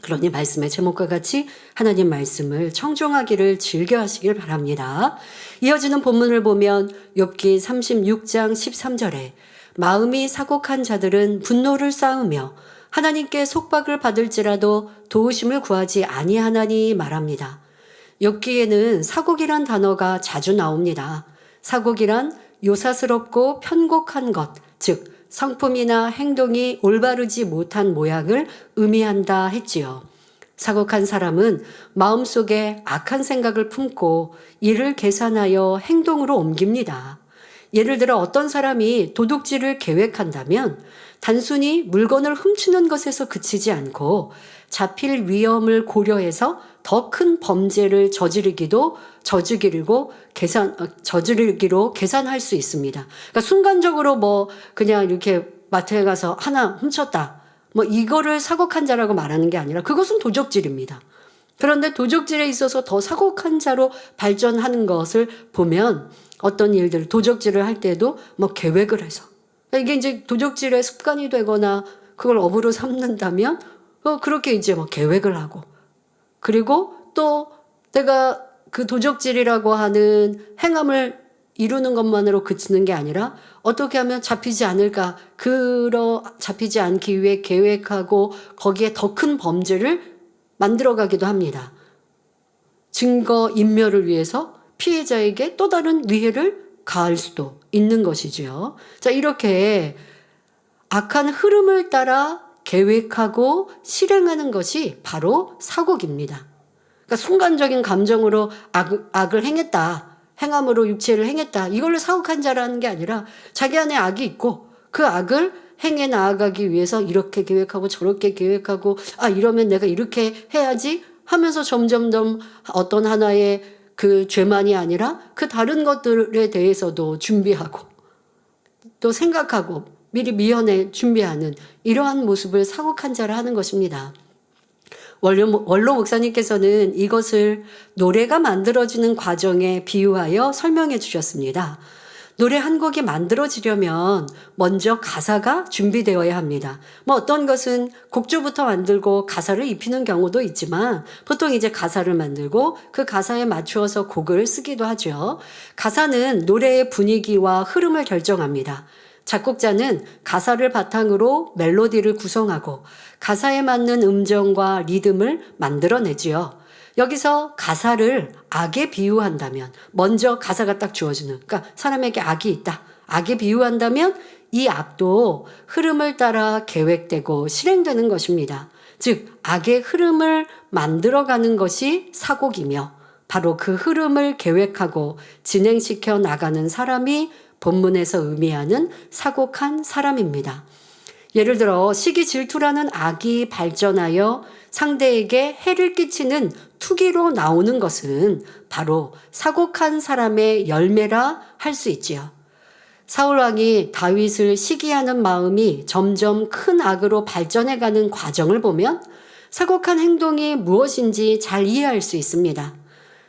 그러니 말씀의 제목과 같이 하나님 말씀을 청종하기를 즐겨 하시길 바랍니다. 이어지는 본문을 보면 욥기 36장 13절에 마음이 사곡한 자들은 분노를 쌓으며 하나님께 속박을 받을지라도 도우심을 구하지 아니하나니 말합니다. 욥기에는 사곡이란 단어가 자주 나옵니다. 사곡이란 요사스럽고 편곡한 것, 즉 성품이나 행동이 올바르지 못한 모양을 의미한다 했지요. 사곡한 사람은 마음속에 악한 생각을 품고 이를 계산하여 행동으로 옮깁니다. 예를 들어 어떤 사람이 도둑질을 계획한다면 단순히 물건을 훔치는 것에서 그치지 않고 잡힐 위험을 고려해서 더 큰 범죄를 저지르기로 계산할 수 있습니다. 그러니까 순간적으로 그냥 이렇게 마트에 가서 하나 훔쳤다. 이거를 사곡한 자라고 말하는 게 아니라 그것은 도적질입니다. 그런데 도적질에 있어서 더 사곡한 자로 발전하는 것을 보면 어떤 일들, 도적질을 할 때도 계획을 해서 이게 이제 도적질의 습관이 되거나 그걸 업으로 삼는다면 그렇게 이제 계획을 하고 그리고 또 내가 그 도적질이라고 하는 행함을 이루는 것만으로 그치는 게 아니라 어떻게 하면 잡히지 않을까 잡히지 않기 위해 계획하고 거기에 더 큰 범죄를 만들어가기도 합니다. 증거 인멸을 위해서 피해자에게 또 다른 위해를 가할 수도 있는 것이지요. 자, 이렇게 악한 흐름을 따라 계획하고 실행하는 것이 바로 사곡입니다. 그러니까 순간적인 감정으로 악을 행했다. 행함으로 육체를 행했다. 이걸로 사곡한 자라는 게 아니라 자기 안에 악이 있고 그 악을 행해 나아가기 위해서 이렇게 계획하고 저렇게 계획하고 이러면 내가 이렇게 해야지 하면서 점점점 어떤 하나의 그 죄만이 아니라 그 다른 것들에 대해서도 준비하고 또 생각하고 미리 미연에 준비하는 이러한 모습을 사곡한 자라 하는 것입니다. 원로 목사님께서는 이것을 노래가 만들어지는 과정에 비유하여 설명해 주셨습니다. 노래 한 곡이 만들어지려면 먼저 가사가 준비되어야 합니다. 뭐 어떤 것은 곡조부터 만들고 가사를 입히는 경우도 있지만 보통 이제 가사를 만들고 그 가사에 맞추어서 곡을 쓰기도 하죠. 가사는 노래의 분위기와 흐름을 결정합니다. 작곡자는 가사를 바탕으로 멜로디를 구성하고 가사에 맞는 음정과 리듬을 만들어내지요. 여기서 가사를 악에 비유한다면 먼저 가사가 딱 주어지는, 그러니까 사람에게 악이 있다. 악에 비유한다면 이 악도 흐름을 따라 계획되고 실행되는 것입니다. 즉 악의 흐름을 만들어가는 것이 사곡이며 바로 그 흐름을 계획하고 진행시켜 나가는 사람이 본문에서 의미하는 사곡한 사람입니다. 예를 들어 시기 질투라는 악이 발전하여 상대에게 해를 끼치는 투기로 나오는 것은 바로 사곡한 사람의 열매라 할 수 있지요. 사울 왕이 다윗을 시기하는 마음이 점점 큰 악으로 발전해가는 과정을 보면 사곡한 행동이 무엇인지 잘 이해할 수 있습니다.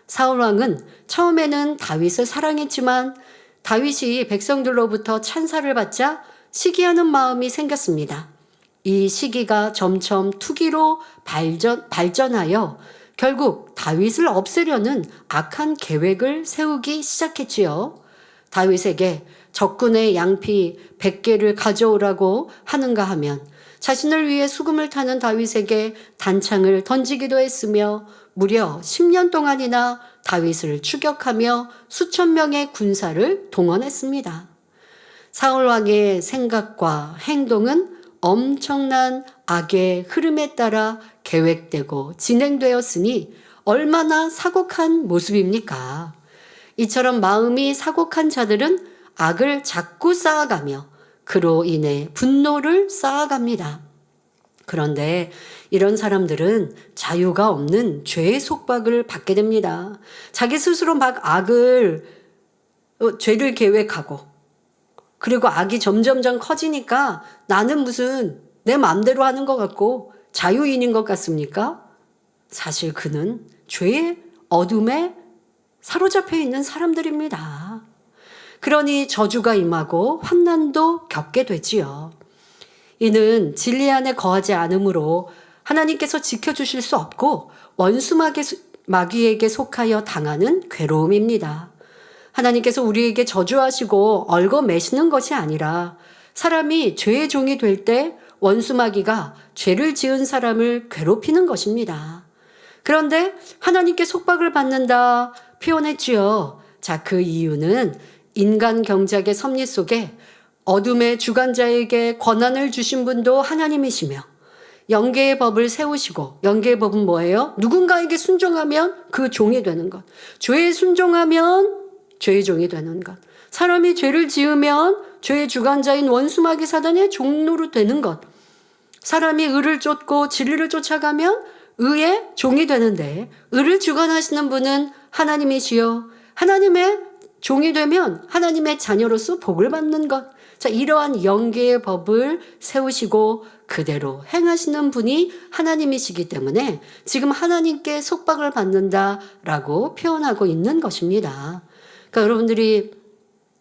사울 왕은 처음에는 다윗을 사랑했지만 다윗이 백성들로부터 찬사를 받자 시기하는 마음이 생겼습니다. 이 시기가 점점 투기로 발전하여 결국 다윗을 없애려는 악한 계획을 세우기 시작했지요. 다윗에게 적군의 양피 100개를 가져오라고 하는가 하면 자신을 위해 수금을 타는 다윗에게 단창을 던지기도 했으며 무려 10년 동안이나 다윗을 추격하며 수천 명의 군사를 동원했습니다. 사울 왕의 생각과 행동은 엄청난 악의 흐름에 따라 계획되고 진행되었으니 얼마나 사곡한 모습입니까? 이처럼 마음이 사곡한 자들은 악을 자꾸 쌓아가며 그로 인해 분노를 쌓아갑니다. 그런데 이런 사람들은 자유가 없는 죄의 속박을 받게 됩니다. 자기 스스로 막 죄를 계획하고 그리고 악이 점점점 커지니까 나는 무슨 내 마음대로 하는 것 같고 자유인인 것 같습니까? 사실 그는 죄의 어둠에 사로잡혀 있는 사람들입니다. 그러니 저주가 임하고 환난도 겪게 되지요. 이는 진리 안에 거하지 않으므로 하나님께서 지켜주실 수 없고 원수 마귀에게 속하여 당하는 괴로움입니다. 하나님께서 우리에게 저주하시고 얽어매시는 것이 아니라 사람이 죄의 종이 될 때 원수 마귀가 죄를 지은 사람을 괴롭히는 것입니다. 그런데 하나님께 속박을 받는다 표현했지요. 자, 그 이유는 인간 경작의 섭리 속에 어둠의 주관자에게 권한을 주신 분도 하나님이시며 영계의 법을 세우시고, 영계의 법은 뭐예요? 누군가에게 순종하면 그 종이 되는 것. 죄에 순종하면 죄의 종이 되는 것. 사람이 죄를 지으면 죄의 주관자인 원수마귀 사단의 종로로 되는 것. 사람이 의를 쫓고 진리를 쫓아가면 의의 종이 되는데 의를 주관하시는 분은 하나님이시요. 하나님의 종이 되면 하나님의 자녀로서 복을 받는 것. 자, 이러한 영계의 법을 세우시고 그대로 행하시는 분이 하나님이시기 때문에 지금 하나님께 속박을 받는다라고 표현하고 있는 것입니다. 그러니까 여러분들이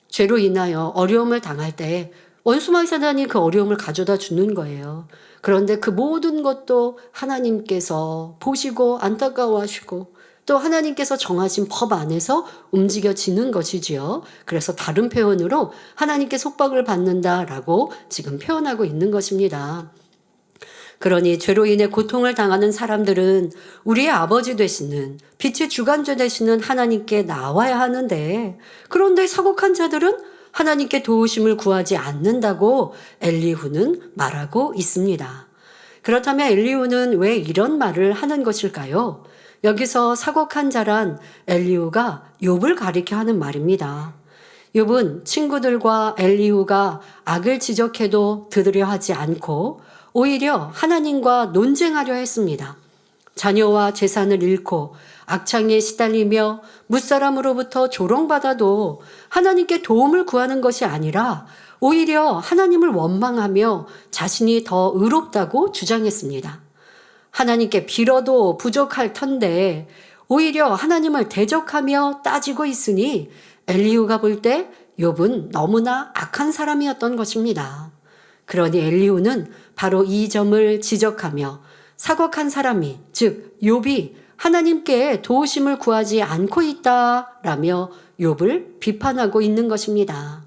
죄로 인하여 어려움을 당할 때 원수마귀 사단이 그 어려움을 가져다 주는 거예요. 그런데 그 모든 것도 하나님께서 보시고 안타까워하시고 또 하나님께서 정하신 법 안에서 움직여지는 것이지요. 그래서 다른 표현으로 하나님께 속박을 받는다라고 지금 표현하고 있는 것입니다. 그러니 죄로 인해 고통을 당하는 사람들은 우리의 아버지 되시는 빛의 주관자 되시는 하나님께 나와야 하는데, 그런데 사곡한 자들은 하나님께 도우심을 구하지 않는다고 엘리후는 말하고 있습니다. 그렇다면 엘리후는 왜 이런 말을 하는 것일까요? 여기서 사곡한 자란 엘리후가 욥을 가리켜 하는 말입니다. 욥은 친구들과 엘리후가 악을 지적해도 들으려 하지 않고 오히려 하나님과 논쟁하려 했습니다. 자녀와 재산을 잃고 악창에 시달리며 무사람으로부터 조롱받아도 하나님께 도움을 구하는 것이 아니라 오히려 하나님을 원망하며 자신이 더 의롭다고 주장했습니다. 하나님께 빌어도 부족할 터인데 오히려 하나님을 대적하며 따지고 있으니 엘리후가 볼 때 욥은 너무나 악한 사람이었던 것입니다. 그러니 엘리후는 바로 이 점을 지적하며 사곡한 사람이, 즉 욥이 하나님께 도우심을 구하지 않고 있다라며 욥을 비판하고 있는 것입니다.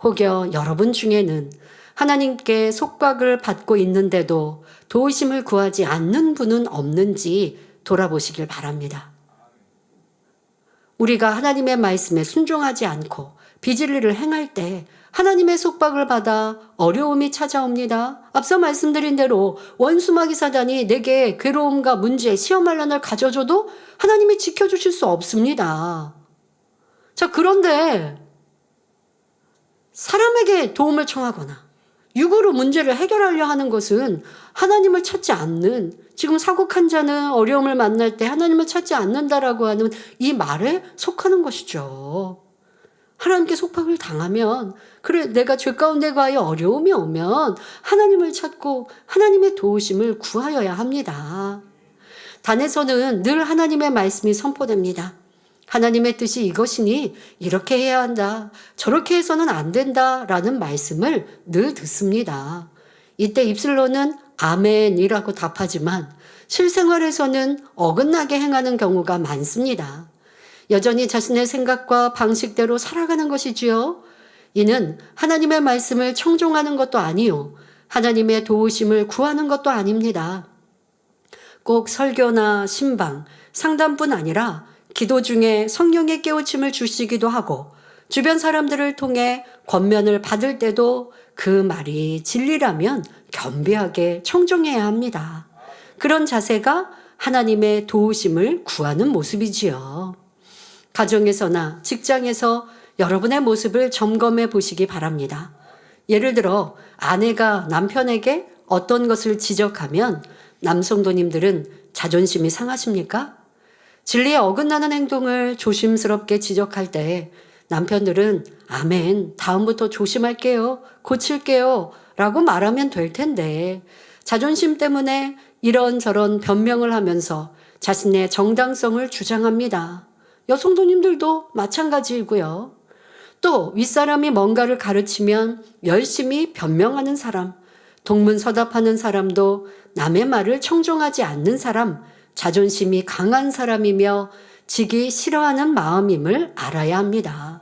혹여 여러분 중에는 하나님께 속박을 받고 있는데도 도우심을 구하지 않는 분은 없는지 돌아보시길 바랍니다. 우리가 하나님의 말씀에 순종하지 않고 비진리를 행할 때 하나님의 속박을 받아 어려움이 찾아옵니다. 앞서 말씀드린 대로 원수마귀 사단이 내게 괴로움과 문제, 시험할 난을 가져줘도 하나님이 지켜주실 수 없습니다. 자, 그런데 사람에게 도움을 청하거나 육으로 문제를 해결하려 하는 것은 하나님을 찾지 않는, 지금 사곡한 자는 어려움을 만날 때 하나님을 찾지 않는다라고 하는 이 말에 속하는 것이죠. 하나님께 속박을 당하면, 그래 내가 죄 가운데 가하여 어려움이 오면 하나님을 찾고 하나님의 도우심을 구하여야 합니다. 단에서는 늘 하나님의 말씀이 선포됩니다. 하나님의 뜻이 이것이니 이렇게 해야 한다, 저렇게 해서는 안 된다라는 말씀을 늘 듣습니다. 이때 입술로는 아멘이라고 답하지만 실생활에서는 어긋나게 행하는 경우가 많습니다. 여전히 자신의 생각과 방식대로 살아가는 것이지요. 이는 하나님의 말씀을 청종하는 것도 아니요, 하나님의 도우심을 구하는 것도 아닙니다. 꼭 설교나 신방, 상담뿐 아니라 기도 중에 성령의 깨우침을 주시기도 하고 주변 사람들을 통해 권면을 받을 때도 그 말이 진리라면 겸비하게 청종해야 합니다. 그런 자세가 하나님의 도우심을 구하는 모습이지요. 가정에서나 직장에서 여러분의 모습을 점검해 보시기 바랍니다. 예를 들어 아내가 남편에게 어떤 것을 지적하면 남성도님들은 자존심이 상하십니까? 진리에 어긋나는 행동을 조심스럽게 지적할 때 남편들은 아멘, 다음부터 조심할게요, 고칠게요 라고 말하면 될 텐데 자존심 때문에 이런저런 변명을 하면서 자신의 정당성을 주장합니다. 여성도님들도 마찬가지이고요. 또 윗사람이 뭔가를 가르치면 열심히 변명하는 사람, 동문서답하는 사람도 남의 말을 청종하지 않는 사람, 자존심이 강한 사람이며 지기 싫어하는 마음임을 알아야 합니다.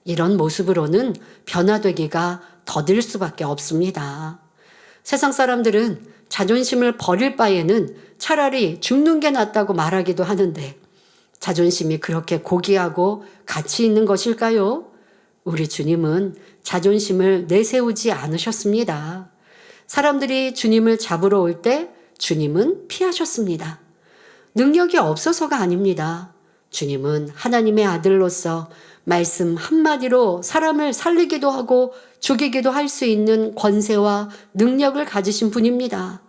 이런 모습으로는 변화되기가 더딜 수밖에 없습니다. 세상 사람들은 자존심을 버릴 바에는 차라리 죽는 게 낫다고 말하기도 하는데 자존심이 그렇게 고귀하고 가치 있는 것일까요? 우리 주님은 자존심을 내세우지 않으셨습니다. 사람들이 주님을 잡으러 올 때 주님은 피하셨습니다. 능력이 없어서가 아닙니다. 주님은 하나님의 아들로서 말씀 한마디로 사람을 살리기도 하고 죽이기도 할 수 있는 권세와 능력을 가지신 분입니다.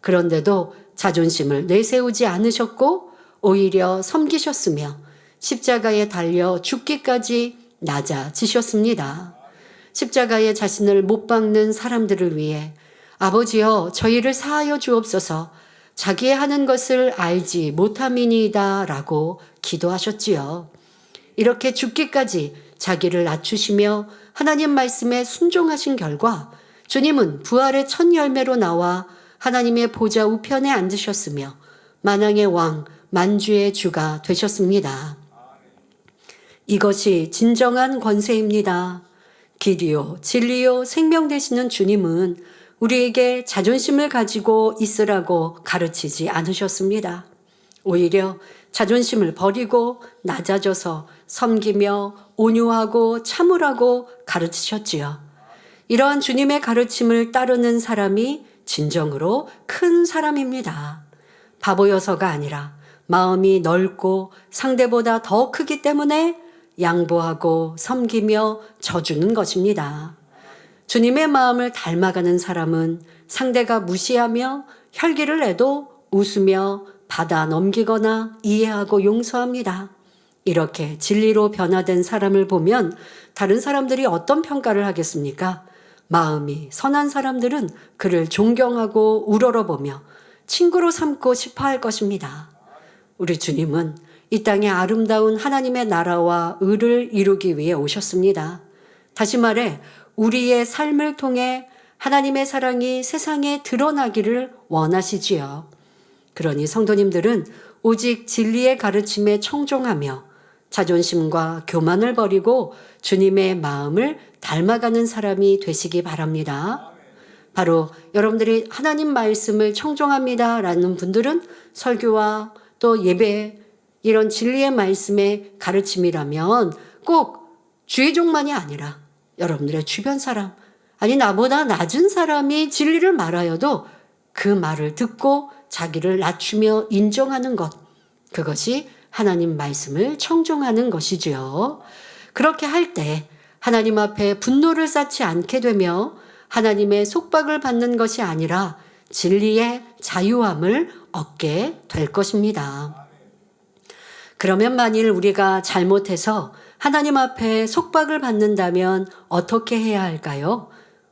그런데도 자존심을 내세우지 않으셨고 오히려 섬기셨으며 십자가에 달려 죽기까지 낮아지셨습니다. 십자가에 자신을 못 박는 사람들을 위해 아버지여 저희를 사하여 주옵소서, 자기의 하는 것을 알지 못함이니이다 라고 기도하셨지요. 이렇게 죽기까지 자기를 낮추시며 하나님 말씀에 순종하신 결과 주님은 부활의 첫 열매로 나와 하나님의 보좌 우편에 앉으셨으며 만왕의 왕, 만주의 주가 되셨습니다. 이것이 진정한 권세입니다. 길이요, 진리요, 생명 되시는 주님은 우리에게 자존심을 가지고 있으라고 가르치지 않으셨습니다. 오히려 자존심을 버리고 낮아져서 섬기며 온유하고 참으라고 가르치셨지요. 이러한 주님의 가르침을 따르는 사람이 진정으로 큰 사람입니다. 바보여서가 아니라 마음이 넓고 상대보다 더 크기 때문에 양보하고 섬기며 져주는 것입니다. 주님의 마음을 닮아가는 사람은 상대가 무시하며 혈기를 내도 웃으며 받아 넘기거나 이해하고 용서합니다. 이렇게 진리로 변화된 사람을 보면 다른 사람들이 어떤 평가를 하겠습니까? 마음이 선한 사람들은 그를 존경하고 우러러보며 친구로 삼고 싶어 할 것입니다. 우리 주님은 이 땅에 아름다운 하나님의 나라와 의를 이루기 위해 오셨습니다. 다시 말해 우리의 삶을 통해 하나님의 사랑이 세상에 드러나기를 원하시지요. 그러니 성도님들은 오직 진리의 가르침에 청종하며 자존심과 교만을 버리고 주님의 마음을 닮아가는 사람이 되시기 바랍니다. 바로 여러분들이 하나님 말씀을 청종합니다 라는 분들은 설교와 또 예배 이런 진리의 말씀의 가르침이라면 꼭 주의종만이 아니라 여러분들의 주변 사람 아니 나보다 낮은 사람이 진리를 말하여도 그 말을 듣고 자기를 낮추며 인정하는 것 그것이 하나님 말씀을 청종하는 것이지요. 그렇게 할 때 하나님 앞에 분노를 쌓지 않게 되며 하나님의 속박을 받는 것이 아니라 진리의 자유함을 얻게 될 것입니다. 그러면 만일 우리가 잘못해서 하나님 앞에 속박을 받는다면 어떻게 해야 할까요?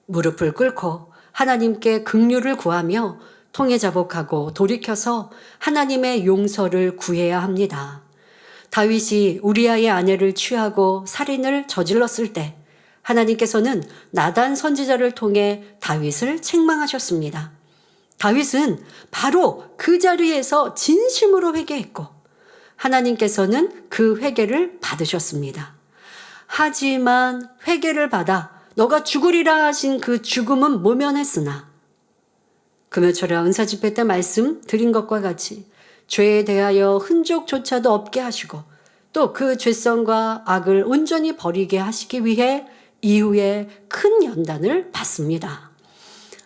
무릎을 꿇고 하나님께 긍휼을 구하며 통회자복하고 돌이켜서 하나님의 용서를 구해야 합니다. 다윗이 우리아의 아내를 취하고 살인을 저질렀을 때 하나님께서는 나단 선지자를 통해 다윗을 책망하셨습니다. 다윗은 바로 그 자리에서 진심으로 회개했고 하나님께서는 그 회개를 받으셨습니다. 하지만 회개를 받아 너가 죽으리라 하신 그 죽음은 모면했으나 금요철야 은사집회 때 말씀 드린 것과 같이 죄에 대하여 흔적조차도 없게 하시고 또 그 죄성과 악을 온전히 버리게 하시기 위해 이후에 큰 연단을 받습니다.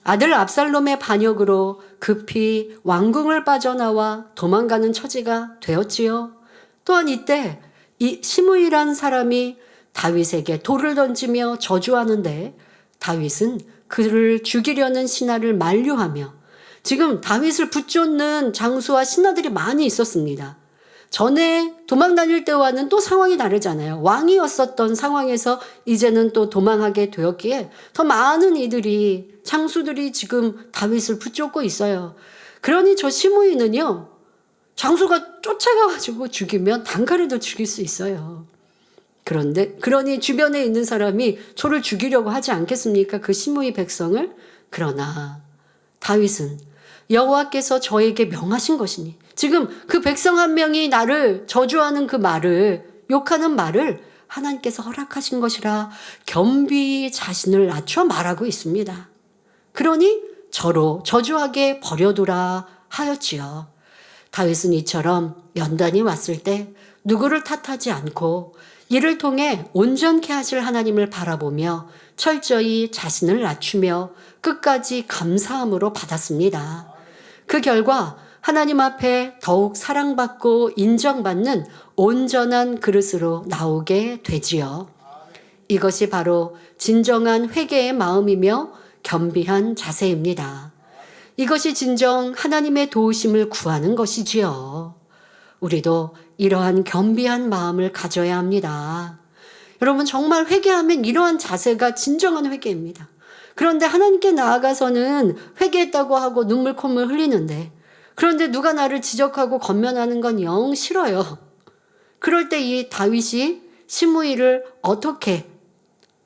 아들 압살롬의 반역으로 급히 왕궁을 빠져나와 도망가는 처지가 되었지요. 또한 이때 이 시므이란 사람이 다윗에게 돌을 던지며 저주하는데 다윗은 그를 죽이려는 신하를 만류하며 지금 다윗을 붙쫓는 장수와 신하들이 많이 있었습니다. 전에 도망 다닐 때와는 또 상황이 다르잖아요. 왕이었었던 상황에서 이제는 또 도망하게 되었기에 더 많은 이들이 장수들이 지금 다윗을 붙잡고 있어요. 그러니 저 시므이는요. 장수가 쫓아가가지고 죽이면 단칼에도 죽일 수 있어요. 그러니 주변에 있는 사람이 저를 죽이려고 하지 않겠습니까? 그 시므이 백성을. 그러나 다윗은 여호와께서 저에게 명하신 것이니 지금 그 백성 한 명이 나를 저주하는 그 말을 욕하는 말을 하나님께서 허락하신 것이라 겸비히 자신을 낮춰 말하고 있습니다. 그러니 저로 저주하게 버려두라 하였지요. 다윗은 이처럼 연단이 왔을 때 누구를 탓하지 않고 이를 통해 온전케 하실 하나님을 바라보며 철저히 자신을 낮추며 끝까지 감사함으로 받았습니다. 그 결과 하나님 앞에 더욱 사랑받고 인정받는 온전한 그릇으로 나오게 되지요. 이것이 바로 진정한 회개의 마음이며 겸비한 자세입니다. 이것이 진정 하나님의 도우심을 구하는 것이지요. 우리도 이러한 겸비한 마음을 가져야 합니다. 여러분 정말 회개하면 이러한 자세가 진정한 회개입니다. 그런데 하나님께 나아가서는 회개했다고 하고 눈물 콧물 흘리는데 그런데 누가 나를 지적하고 건면하는 건 영 싫어요. 그럴 때 이 다윗이 시므이를 어떻게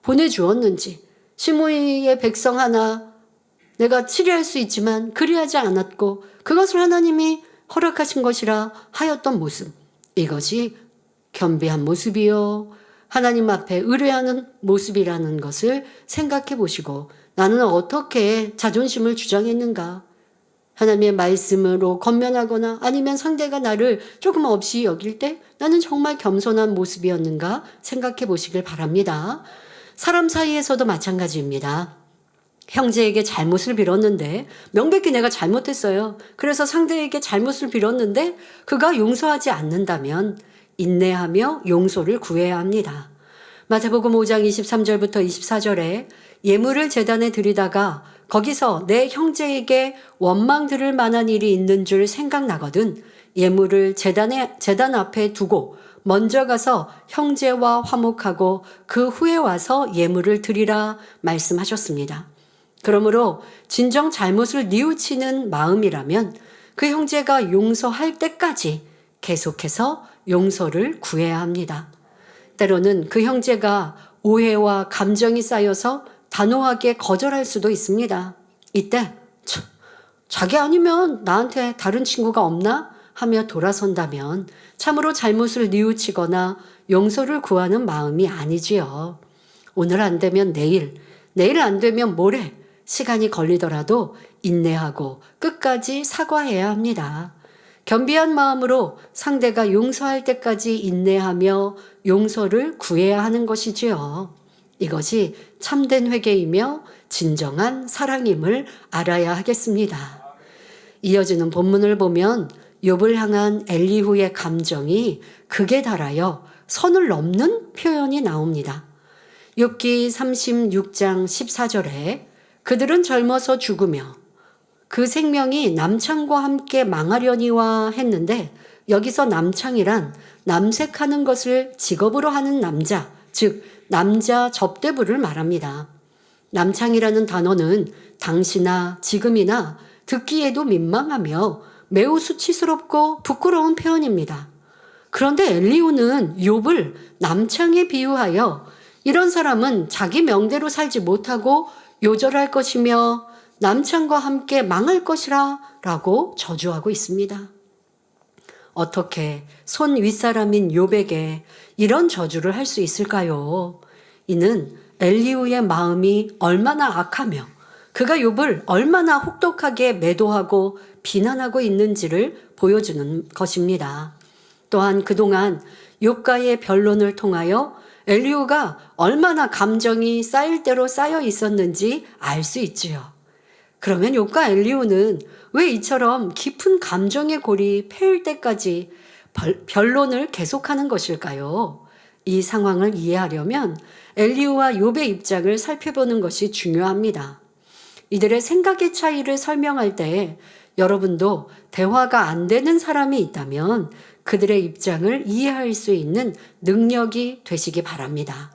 보내주었는지 시므이의 백성 하나 내가 치료할 수 있지만 그리하지 않았고 그것을 하나님이 허락하신 것이라 하였던 모습 이것이 겸비한 모습이요 하나님 앞에 의뢰하는 모습이라는 것을 생각해 보시고 나는 어떻게 자존심을 주장했는가 하나님의 말씀으로 건면하거나 아니면 상대가 나를 조금 없이 여길 때 나는 정말 겸손한 모습이었는가 생각해 보시길 바랍니다. 사람 사이에서도 마찬가지입니다. 형제에게 잘못을 빌었는데 명백히 내가 잘못했어요. 그래서 상대에게 잘못을 빌었는데 그가 용서하지 않는다면 인내하며 용서를 구해야 합니다. 마태복음 5장 23절부터 24절에 예물을 제단에 드리다가 거기서 내 형제에게 원망 들을 만한 일이 있는 줄 생각나거든 예물을 제단 앞에 두고 먼저 가서 형제와 화목하고 그 후에 와서 예물을 드리라 말씀하셨습니다. 그러므로 진정 잘못을 뉘우치는 마음이라면 그 형제가 용서할 때까지 계속해서 용서를 구해야 합니다. 때로는 그 형제가 오해와 감정이 쌓여서 단호하게 거절할 수도 있습니다. 이때 자기 아니면 나한테 다른 친구가 없나? 하며 돌아선다면 참으로 잘못을 뉘우치거나 용서를 구하는 마음이 아니지요. 오늘 안 되면 내일, 내일 안 되면 모레 시간이 걸리더라도 인내하고 끝까지 사과해야 합니다. 겸비한 마음으로 상대가 용서할 때까지 인내하며 용서를 구해야 하는 것이지요. 이것이 참된 회개이며 진정한 사랑임을 알아야 하겠습니다. 이어지는 본문을 보면 욥을 향한 엘리후의 감정이 극에 달하여 선을 넘는 표현이 나옵니다. 욥기 36장 14절에 그들은 젊어서 죽으며 그 생명이 남창과 함께 망하려니와 했는데, 여기서 남창이란 남색하는 것을 직업으로 하는 남자, 즉 남자 접대부를 말합니다. 남창이라는 단어는 당시나 지금이나 듣기에도 민망하며 매우 수치스럽고 부끄러운 표현입니다. 그런데 엘리후는 욥을 남창에 비유하여 이런 사람은 자기 명대로 살지 못하고 요절할 것이며 남창과 함께 망할 것이라 라고 저주하고 있습니다. 어떻게 손 윗사람인 욥에게 이런 저주를 할 수 있을까요? 이는 엘리후의 마음이 얼마나 악하며 그가 욥을 얼마나 혹독하게 매도하고 비난하고 있는지를 보여주는 것입니다. 또한 그동안 욥과의 변론을 통하여 엘리후가 얼마나 감정이 쌓일 대로 쌓여 있었는지 알 수 있지요. 그러면 욥과 엘리후는 왜 이처럼 깊은 감정의 골이 패일 때까지 변론을 계속하는 것일까요? 이 상황을 이해하려면 엘리후와 욥의 입장을 살펴보는 것이 중요합니다. 이들의 생각의 차이를 설명할 때 여러분도 대화가 안 되는 사람이 있다면 그들의 입장을 이해할 수 있는 능력이 되시기 바랍니다.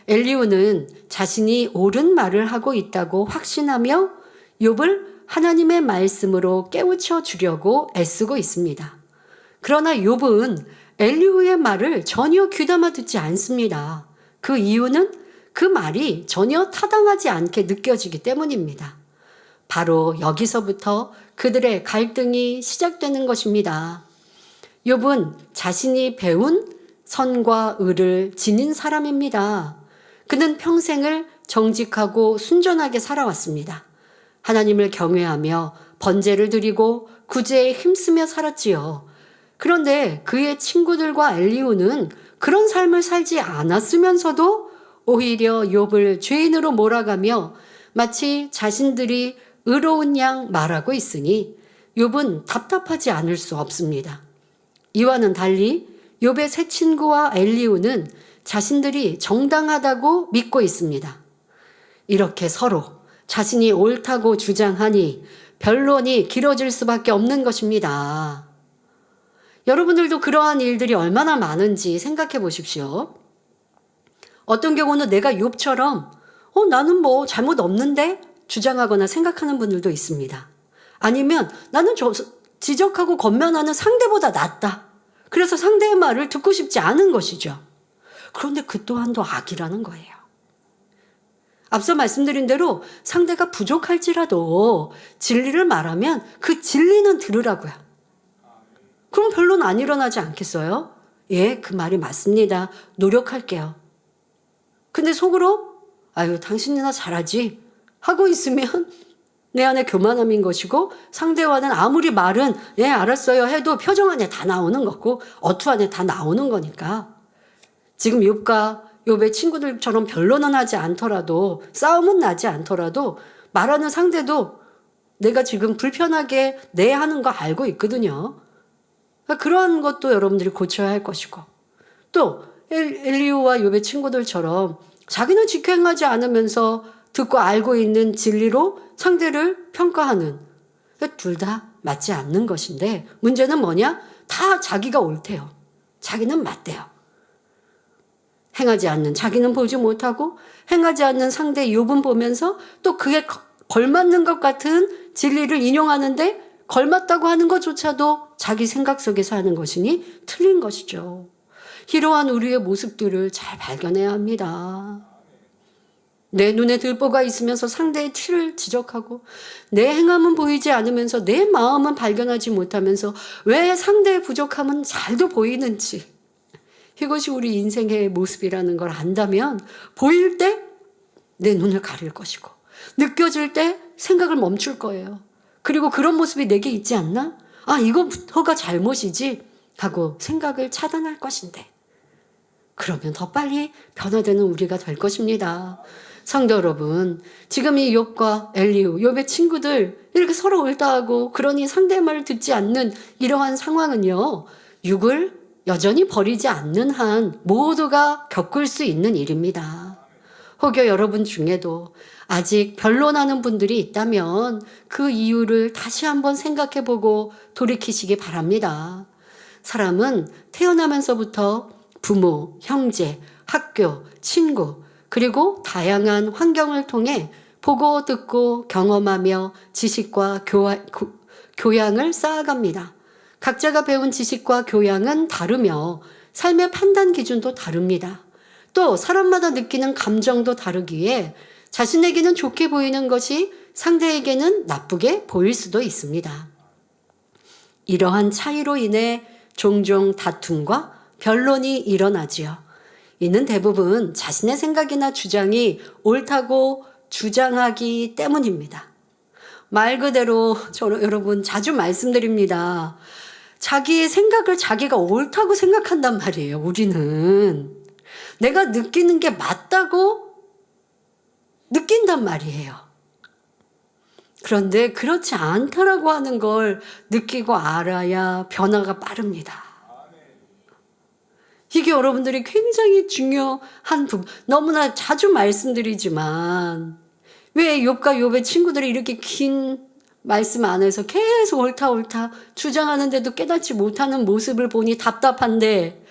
엘리후는 자신이 옳은 말을 하고 있다고 확신하며 욥을 하나님의 말씀으로 깨우쳐 주려고 애쓰고 있습니다. 그러나 욥은 엘리후의 말을 전혀 귀담아 듣지 않습니다. 그 이유는 그 말이 전혀 타당하지 않게 느껴지기 때문입니다. 바로 여기서부터 그들의 갈등이 시작되는 것입니다. 욥은 자신이 배운 선과 의를 지닌 사람입니다. 그는 평생을 정직하고 순전하게 살아왔습니다. 하나님을 경외하며 번제를 드리고 구제에 힘쓰며 살았지요. 그런데 그의 친구들과 엘리후는 그런 삶을 살지 않았으면서도 오히려 욥을 죄인으로 몰아가며 마치 자신들이 의로운 양 말하고 있으니 욥은 답답하지 않을 수 없습니다. 이와는 달리 욥의 새 친구와 엘리후는 자신들이 정당하다고 믿고 있습니다. 이렇게 서로 자신이 옳다고 주장하니 변론이 길어질 수밖에 없는 것입니다. 여러분들도 그러한 일들이 얼마나 많은지 생각해 보십시오. 어떤 경우는 내가 욥처럼 나는 뭐 잘못 없는데 주장하거나 생각하는 분들도 있습니다. 아니면 나는 지적하고 권면하는 상대보다 낫다. 그래서 상대의 말을 듣고 싶지 않은 것이죠. 그런데 그 또한도 악이라는 거예요. 앞서 말씀드린 대로 상대가 부족할지라도 진리를 말하면 그 진리는 들으라고요. 그럼 변론 안 일어나지 않겠어요? 예, 그 말이 맞습니다. 노력할게요. 근데 속으로 아유 당신이나 잘하지 하고 있으면 내 안에 교만함인 것이고 상대와는 아무리 말은 예 알았어요 해도 표정 안에 다 나오는 거고 어투 안에 다 나오는 거니까 지금 욥과 욥의 친구들처럼 변론은 하지 않더라도 싸움은 나지 않더라도 말하는 상대도 내가 지금 불편하게 내 하는 거 알고 있거든요. 그러한 것도 여러분들이 고쳐야 할 것이고 또 엘리후와 욥의 친구들처럼 자기는 직행하지 않으면서 듣고 알고 있는 진리로 상대를 평가하는 둘 다 맞지 않는 것인데 문제는 뭐냐? 다 자기가 옳대요. 자기는 맞대요. 행하지 않는 자기는 보지 못하고 행하지 않는 상대 욥은 보면서 또 그에 걸맞는 것 같은 진리를 인용하는데 걸맞다고 하는 것조차도 자기 생각 속에서 하는 것이니 틀린 것이죠. 이러한 우리의 모습들을 잘 발견해야 합니다. 내 눈에 들보가 있으면서 상대의 티를 지적하고 내 행함은 보이지 않으면서 내 마음은 발견하지 못하면서 왜 상대의 부족함은 잘도 보이는지, 이것이 우리 인생의 모습이라는 걸 안다면 보일 때 내 눈을 가릴 것이고 느껴질 때 생각을 멈출 거예요. 그리고 그런 모습이 내게 있지 않나? 아, 이거부터가 잘못이지 하고 생각을 차단할 것인데, 그러면 더 빨리 변화되는 우리가 될 것입니다. 성도 여러분, 지금 이 욥과 엘리후, 욥의 친구들 이렇게 서로 옳다하고 그러니 상대의 말을 듣지 않는 이러한 상황은요, 육을 여전히 버리지 않는 한 모두가 겪을 수 있는 일입니다. 혹여 여러분 중에도 아직 변론하는 분들이 있다면 그 이유를 다시 한번 생각해보고 돌이키시기 바랍니다. 사람은 태어나면서부터 부모, 형제, 학교, 친구, 그리고 다양한 환경을 통해 보고 듣고 경험하며 지식과 교양을 쌓아갑니다. 각자가 배운 지식과 교양은 다르며 삶의 판단 기준도 다릅니다. 또 사람마다 느끼는 감정도 다르기에 자신에게는 좋게 보이는 것이 상대에게는 나쁘게 보일 수도 있습니다. 이러한 차이로 인해 종종 다툼과 변론이 일어나지요. 이는 대부분 자신의 생각이나 주장이 옳다고 주장하기 때문입니다. 말 그대로 여러분 자주 말씀드립니다. 자기의 생각을 자기가 옳다고 생각한단 말이에요. 우리는 내가 느끼는 게 맞다고 느낀단 말이에요. 그런데 그렇지 않다라고 하는 걸 느끼고 알아야 변화가 빠릅니다. 이게 여러분들이 굉장히 중요한 부분, 너무나 자주 말씀드리지만 왜 욥과 욥의 친구들이 이렇게 긴 말씀 안에서 계속 옳다 주장하는데도 깨닫지 못하는 모습을 보니 답답한데,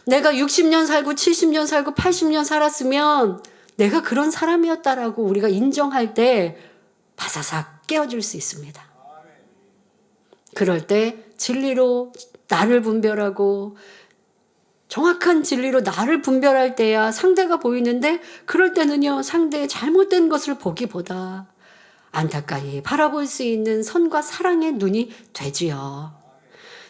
내가 60년 살고 70년 살고 80년 살았으면 내가 그런 사람이었다라고 우리가 인정할 때 바사삭 깨어질 수 있습니다. 그럴 때 진리로 나를 분별하고 정확한 진리로 나를 분별할 때야 상대가 보이는데, 그럴 때는요, 상대의 잘못된 것을 보기보다 안타까이 바라볼 수 있는 선과 사랑의 눈이 되지요.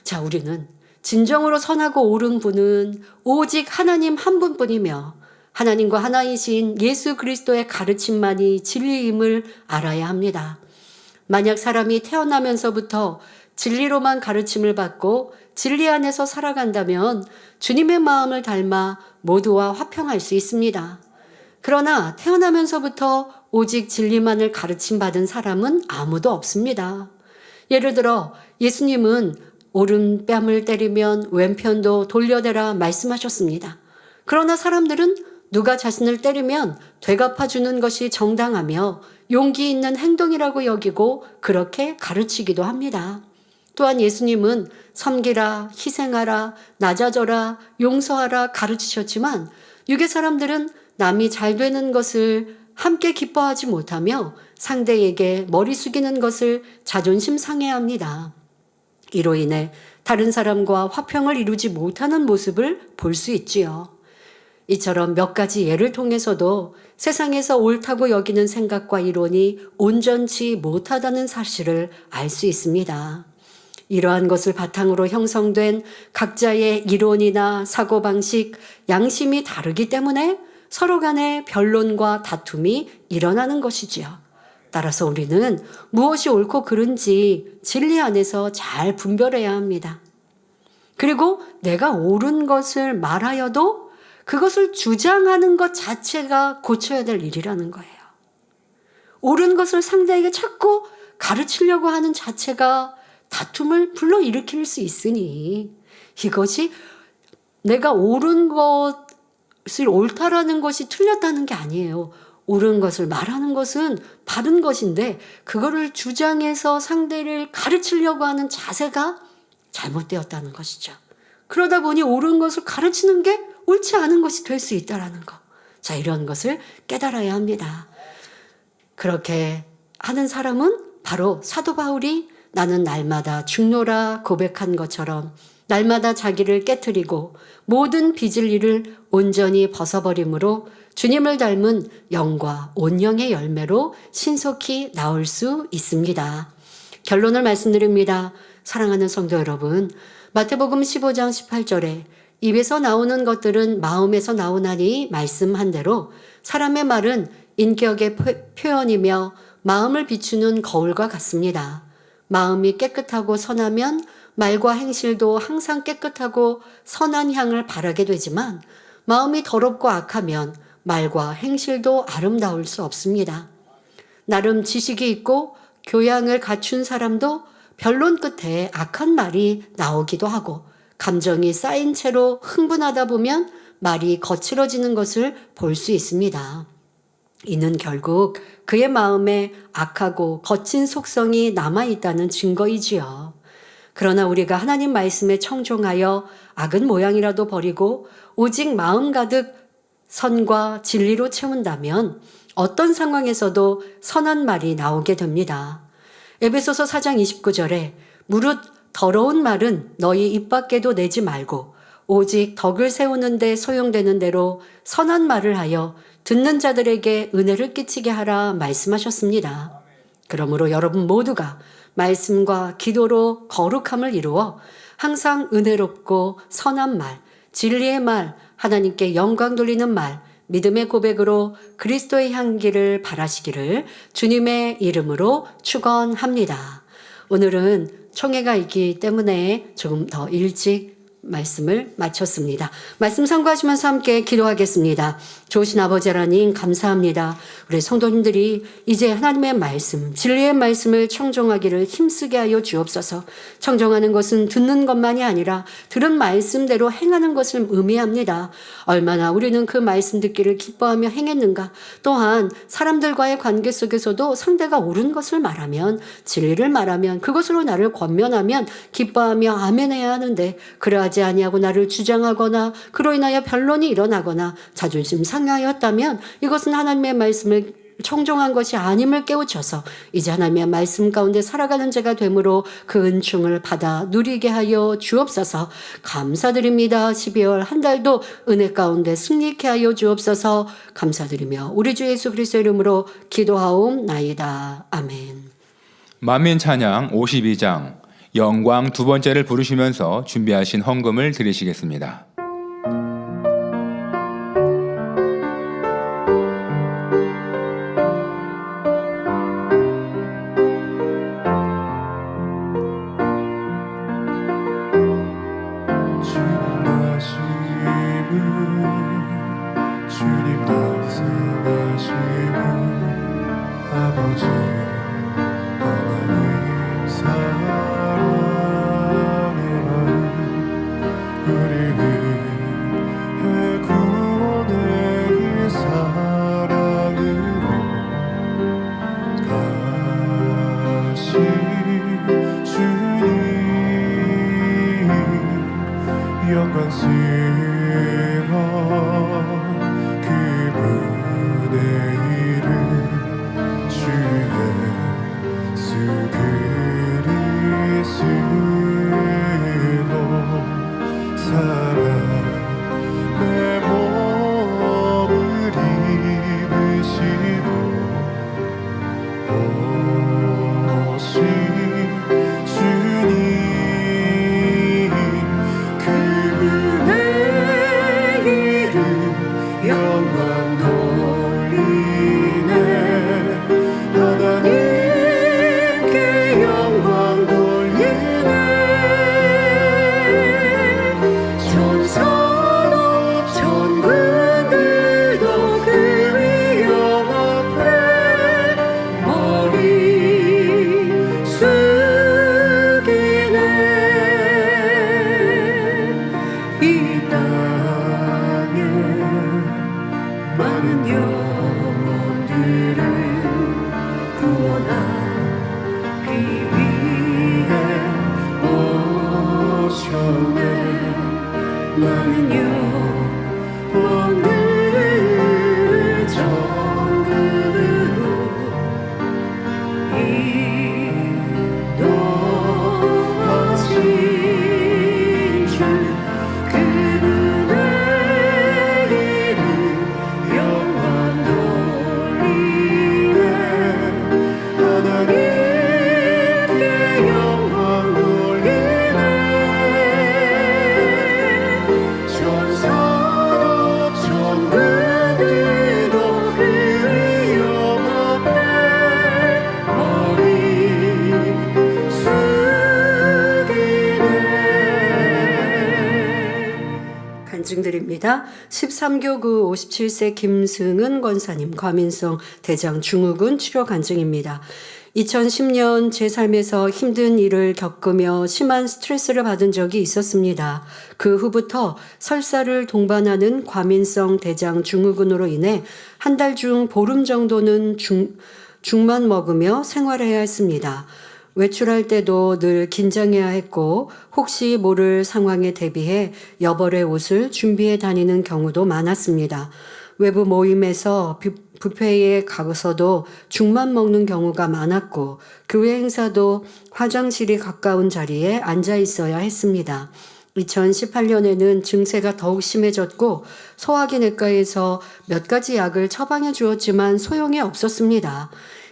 자, 우리는 진정으로 선하고 옳은 분은 오직 하나님 한 분뿐이며 하나님과 하나이신 예수 그리스도의 가르침만이 진리임을 알아야 합니다. 만약 사람이 태어나면서부터 진리로만 가르침을 받고 진리 안에서 살아간다면 주님의 마음을 닮아 모두와 화평할 수 있습니다. 그러나 태어나면서부터 오직 진리만을 가르침받은 사람은 아무도 없습니다. 예를 들어 예수님은 오른뺨을 때리면 왼편도 돌려대라 말씀하셨습니다. 그러나 사람들은 누가 자신을 때리면 되갚아주는 것이 정당하며 용기 있는 행동이라고 여기고 그렇게 가르치기도 합니다. 또한 예수님은 섬기라, 희생하라, 낮아져라, 용서하라 가르치셨지만 육의 사람들은 남이 잘 되는 것을 함께 기뻐하지 못하며 상대에게 머리 숙이는 것을 자존심 상해합니다. 이로 인해 다른 사람과 화평을 이루지 못하는 모습을 볼 수 있지요. 이처럼 몇 가지 예를 통해서도 세상에서 옳다고 여기는 생각과 이론이 온전치 못하다는 사실을 알 수 있습니다. 이러한 것을 바탕으로 형성된 각자의 이론이나 사고방식, 양심이 다르기 때문에 서로 간의 변론과 다툼이 일어나는 것이지요. 따라서 우리는 무엇이 옳고 그른지 진리 안에서 잘 분별해야 합니다. 그리고 내가 옳은 것을 말하여도 그것을 주장하는 것 자체가 고쳐야 될 일이라는 거예요. 옳은 것을 상대에게 자꾸 가르치려고 하는 자체가 다툼을 불러일으킬 수 있으니, 이것이 내가 옳은 것을 옳다라는 것이 틀렸다는 게 아니에요. 옳은 것을 말하는 것은 바른 것인데 그거를 주장해서 상대를 가르치려고 하는 자세가 잘못되었다는 것이죠. 그러다 보니 옳은 것을 가르치는 게 옳지 않은 것이 될 수 있다는 거. 자, 이런 것을 깨달아야 합니다. 그렇게 하는 사람은 바로 사도 바울이 나는 날마다 죽노라 고백한 것처럼 날마다 자기를 깨트리고 모든 빚을 일을 온전히 벗어버림으로 주님을 닮은 영과 온영의 열매로 신속히 나올 수 있습니다. 결론을 말씀드립니다. 사랑하는 성도 여러분, 마태복음 15장 18절에 입에서 나오는 것들은 마음에서 나오나니 말씀한 대로 사람의 말은 인격의 표현이며 마음을 비추는 거울과 같습니다. 마음이 깨끗하고 선하면 말과 행실도 항상 깨끗하고 선한 향을 바라게 되지만 마음이 더럽고 악하면 말과 행실도 아름다울 수 없습니다. 나름 지식이 있고 교양을 갖춘 사람도 변론 끝에 악한 말이 나오기도 하고 감정이 쌓인 채로 흥분하다 보면 말이 거칠어지는 것을 볼 수 있습니다. 이는 결국 그의 마음에 악하고 거친 속성이 남아있다는 증거이지요. 그러나 우리가 하나님 말씀에 청종하여 악은 모양이라도 버리고 오직 마음 가득 선과 진리로 채운다면 어떤 상황에서도 선한 말이 나오게 됩니다. 에베소서 4장 29절에 무릇 더러운 말은 너희 입 밖에도 내지 말고 오직 덕을 세우는 데 소용되는 대로 선한 말을 하여 듣는 자들에게 은혜를 끼치게 하라 말씀하셨습니다. 그러므로 여러분 모두가 말씀과 기도로 거룩함을 이루어 항상 은혜롭고 선한 말, 진리의 말, 하나님께 영광 돌리는 말, 믿음의 고백으로 그리스도의 향기를 바라시기를 주님의 이름으로 축원합니다. 오늘은 총회가 있기 때문에 조금 더 일찍 말씀을 마쳤습니다. 말씀 참고하시면서 함께 기도하겠습니다. 좋으신 아버지 하나님 감사합니다. 우리 성도님들이 이제 하나님의 말씀, 진리의 말씀을 청종하기를 힘쓰게 하여 주옵소서. 청종하는 것은 듣는 것만이 아니라 들은 말씀대로 행하는 것을 의미합니다. 얼마나 우리는 그 말씀 듣기를 기뻐하며 행했는가. 또한 사람들과의 관계 속에서도 상대가 옳은 것을 말하면, 진리를 말하면, 그것으로 나를 권면하면 기뻐하며 아멘해야 하는데 그러하지 아니하고 나를 주장하거나 그로 인하여 변론이 일어나거나 자존심 상하였다면 이것은 하나님의 말씀을 청종한 것이 아님을 깨우쳐서 이제 하나님의 말씀 가운데 살아가는 자가 되므로 그 은총을 받아 누리게 하여 주옵소서. 감사드립니다. 12월 한 달도 은혜 가운데 승리케 하여 주옵소서. 감사드리며 우리 주 예수 그리스도 이름으로 기도하옵나이다. 아멘. 만민 찬양 52장 영광 두 번째를 부르시면서 준비하신 헌금을 드리시겠습니다. 주님 말씀하심은 아버지 하나님 사랑의 마음 우리를 구원의 그 사랑으로 가신 주님 영광스러운 그분의 이름 주의 드리겠습니다. 13교구 57세 김승은 권사님, 과민성 대장 증후군 치료 간증입니다. 2010년 제 삶에서 힘든 일을 겪으며 심한 스트레스를 받은 적이 있었습니다. 그 후부터 설사를 동반하는 과민성 대장 증후군으로 인해 한 달 중 보름 정도는 죽만 먹으며 생활해야 했습니다. 외출할 때도 늘 긴장해야 했고 혹시 모를 상황에 대비해 여벌의 옷을 준비해 다니는 경우도 많았습니다. 외부 모임에서 뷔페에 가서도 죽만 먹는 경우가 많았고 교회 행사도 화장실이 가까운 자리에 앉아 있어야 했습니다. 2018년에는 증세가 더욱 심해졌고 소화기내과에서 몇 가지 약을 처방해 주었지만 소용이 없었습니다.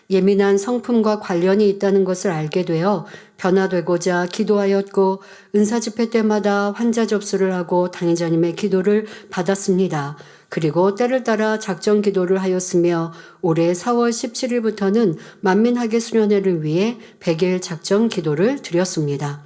예민한 성품과 관련이 있다는 것을 알게 되어 변화되고자 기도하였고 은사 집회 때마다 환자 접수를 하고 당회자님의 기도를 받았습니다. 그리고 때를 따라 작정 기도를 하였으며 올해 4월 17일부터는 만민학예 수련회를 위해 100일 작정 기도를 드렸습니다.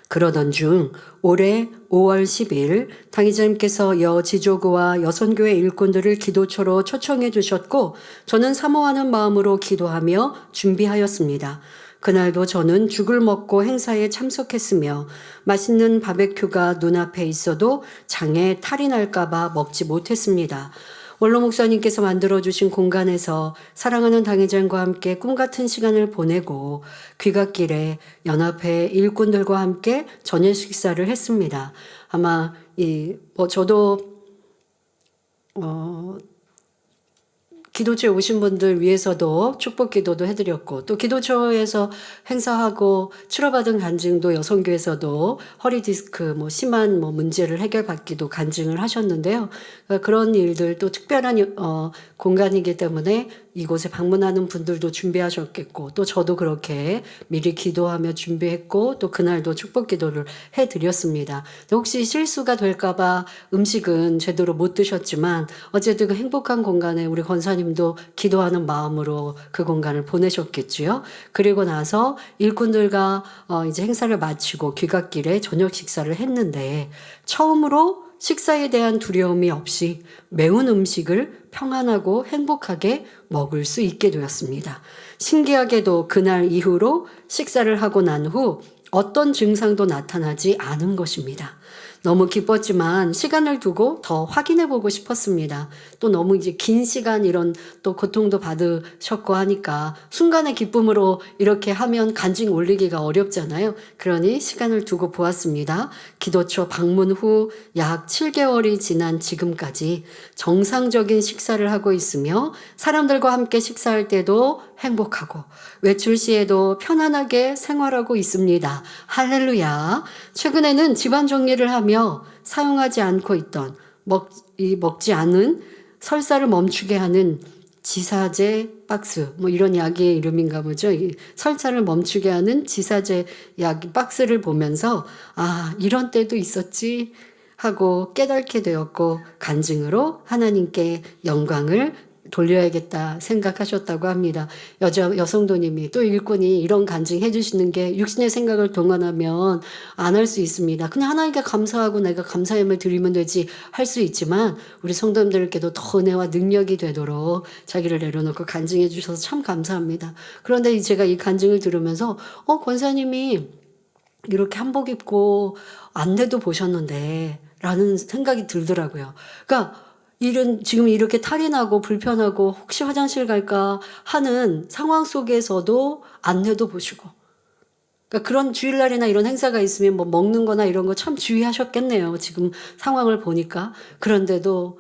그러던 중 올해 5월 10일 당의자님께서 여지조구와 여선교회 일꾼들을 기도처로 초청해 주셨고 저는 사모하는 마음으로 기도하며 준비하였습니다. 그날도 저는 죽을 먹고 행사에 참석했으며 맛있는 바베큐가 눈앞에 있어도 장에 탈이 날까봐 먹지 못했습니다. 원로 목사님께서 만들어주신 공간에서 사랑하는 당회장과 함께 꿈같은 시간을 보내고 귀갓길에 연합회 일꾼들과 함께 저녁 식사를 했습니다. 아마 저도 기도처에 오신 분들 위해서도 축복 기도도 해드렸고 또 기도처에서 행사하고 치료받은 간증도 여성교에서도 허리 디스크 심한 문제를 해결받기도 간증을 하셨는데요. 그런 일들 또 특별한 공간이기 때문에 이곳에 방문하는 분들도 준비하셨겠고 또 저도 그렇게 미리 기도하며 준비했고 또 그날도 축복 기도를 해드렸습니다. 혹시 실수가 될까봐 음식은 제대로 못 드셨지만 어쨌든 그 행복한 공간에 우리 권사님도 기도하는 마음으로 그 공간을 보내셨겠지요. 그리고 나서 일꾼들과 이제 행사를 마치고 귀갓길에 저녁 식사를 했는데 처음으로 식사에 대한 두려움이 없이 매운 음식을 평안하고 행복하게 먹을 수 있게 되었습니다. 신기하게도 그날 이후로 식사를 하고 난 후 어떤 증상도 나타나지 않은 것입니다. 너무 기뻤지만 시간을 두고 더 확인해 보고 싶었습니다. 또 너무 이제 긴 시간 이런 또 고통도 받으셨고 하니까 순간의 기쁨으로 이렇게 하면 간증 올리기가 어렵잖아요. 그러니 시간을 두고 보았습니다. 기도처 방문 후 약 7개월이 지난 지금까지 정상적인 식사를 하고 있으며 사람들과 함께 식사할 때도 행복하고 외출 시에도 편안하게 생활하고 있습니다. 할렐루야. 최근에는 집안 정리를 하며 사용하지 않고 있던 먹지 않은 설사를 멈추게 하는 지사제 박스 이런 약의 이름인가 보죠. 설사를 멈추게 하는 지사제 약 박스를 보면서 이런 때도 있었지 하고 깨닫게 되었고 간증으로 하나님께 영광을 돌려야겠다 생각하셨다고 합니다. 여성도님이 또 일꾼이 이런 간증해 주시는 게 육신의 생각을 동원하면 안 할 수 있습니다. 그냥 하나님께 감사하고 내가 감사함을 드리면 되지 할 수 있지만 우리 성도님들께도 더 은혜와 능력이 되도록 자기를 내려놓고 간증해 주셔서 참 감사합니다. 그런데 제가 이 간증을 들으면서 권사님이 이렇게 한복 입고 안내도 보셨는데 라는 생각이 들더라고요. 그러니까 지금 이렇게 탈이 나고 불편하고 혹시 화장실 갈까 하는 상황 속에서도 안내도 보시고 그러니까 그런 주일날이나 이런 행사가 있으면 먹는 거나 이런 거 참 주의하셨겠네요. 지금 상황을 보니까. 그런데도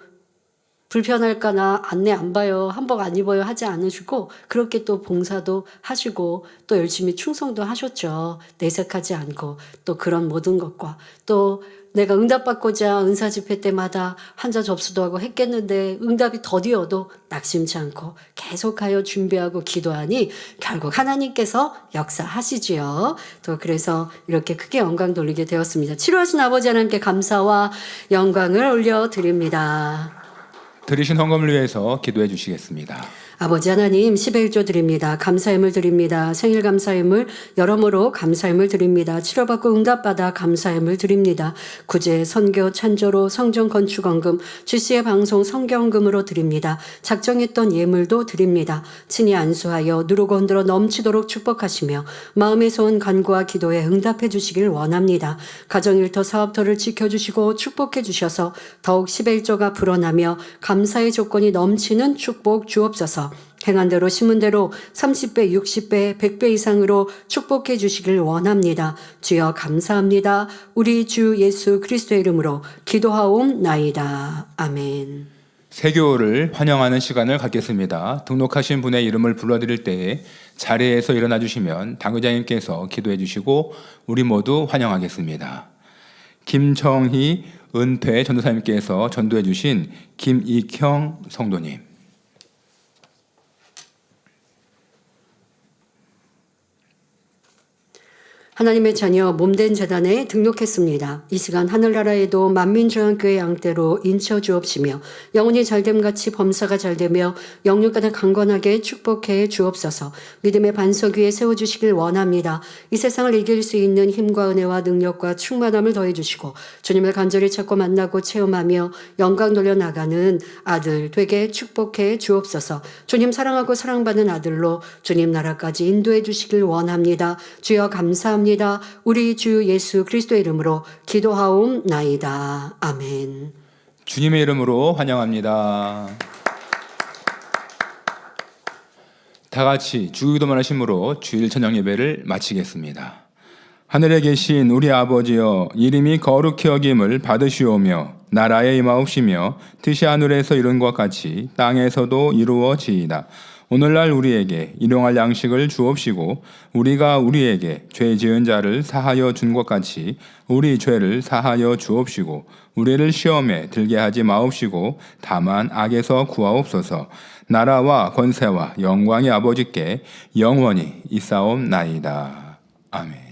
불편할까나 안내 안 봐요, 한복 안 입어요 하지 않으시고 그렇게 또 봉사도 하시고 또 열심히 충성도 하셨죠. 내색하지 않고 또 그런 모든 것과 또 내가 응답받고자 은사 집회 때마다 환자 접수도 하고 했겠는데 응답이 더디어도 낙심치 않고 계속하여 준비하고 기도하니 결국 하나님께서 역사하시지요. 또 그래서 이렇게 크게 영광 돌리게 되었습니다. 치료하신 아버지 하나님께 감사와 영광을 올려드립니다. 들으신 헌금을 위해서 기도해 주시겠습니다. 아버지 하나님 11조 드립니다. 감사함을 드립니다. 생일 감사함을 여러모로 감사함을 드립니다. 치료받고 응답받아 감사함을 드립니다. 구제, 선교, 찬조로 성전 건축원금, GC의 방송 성경금으로 드립니다. 작정했던 예물도 드립니다. 친히 안수하여 누르고 흔들어 넘치도록 축복하시며 마음에서 온 간구와 기도에 응답해 주시길 원합니다. 가정일터 사업터를 지켜주시고 축복해 주셔서 더욱 11조가 불어나며 감사의 조건이 넘치는 축복 주옵소서. 행한 대로 심은 대로 30배, 60배, 100배 이상으로 축복해 주시길 원합니다. 주여 감사합니다. 우리 주 예수 그리스도의 이름으로 기도하옵나이다. 아멘. 세교를 환영하는 시간을 갖겠습니다. 등록하신 분의 이름을 불러드릴 때에 자리에서 일어나 주시면 당회장님께서 기도해 주시고 우리 모두 환영하겠습니다. 김정희 은퇴 전도사님께서 전도해 주신 김익형 성도님, 하나님의 자녀 몸된 재단에 등록했습니다. 이 시간 하늘나라에도 만민중앙교회 양떼로 인쳐 주옵시며 영혼이 잘됨같이 범사가 잘되며 영육간에 강건하게 축복해 주옵소서. 믿음의 반석 위에 세워주시길 원합니다. 이 세상을 이길 수 있는 힘과 은혜와 능력과 충만함을 더해주시고 주님을 간절히 찾고 만나고 체험하며 영광 돌려나가는 아들 되게 축복해 주옵소서. 주님 사랑하고 사랑받는 아들로 주님 나라까지 인도해 주시길 원합니다. 주여 감사합니다. 우리 주 예수 그리스도의 이름으로 기도하옵나이다. 아멘. 주님의 이름으로 환영합니다. 다 같이 주기도만 하심으로 주일 저녁 예배를 마치겠습니다. 하늘에 계신 우리 아버지여, 이름이 거룩히 여김을 받으시오며 나라에 임하옵시며 뜻이 하늘에서 이룬 것 같이 땅에서도 이루어지이다. 오늘날 우리에게 일용할 양식을 주옵시고 우리가 우리에게 죄 지은 자를 사하여 준 것 같이 우리 죄를 사하여 주옵시고 우리를 시험에 들게 하지 마옵시고 다만 악에서 구하옵소서. 나라와 권세와 영광이 아버지께 영원히 있사옵나이다. 아멘.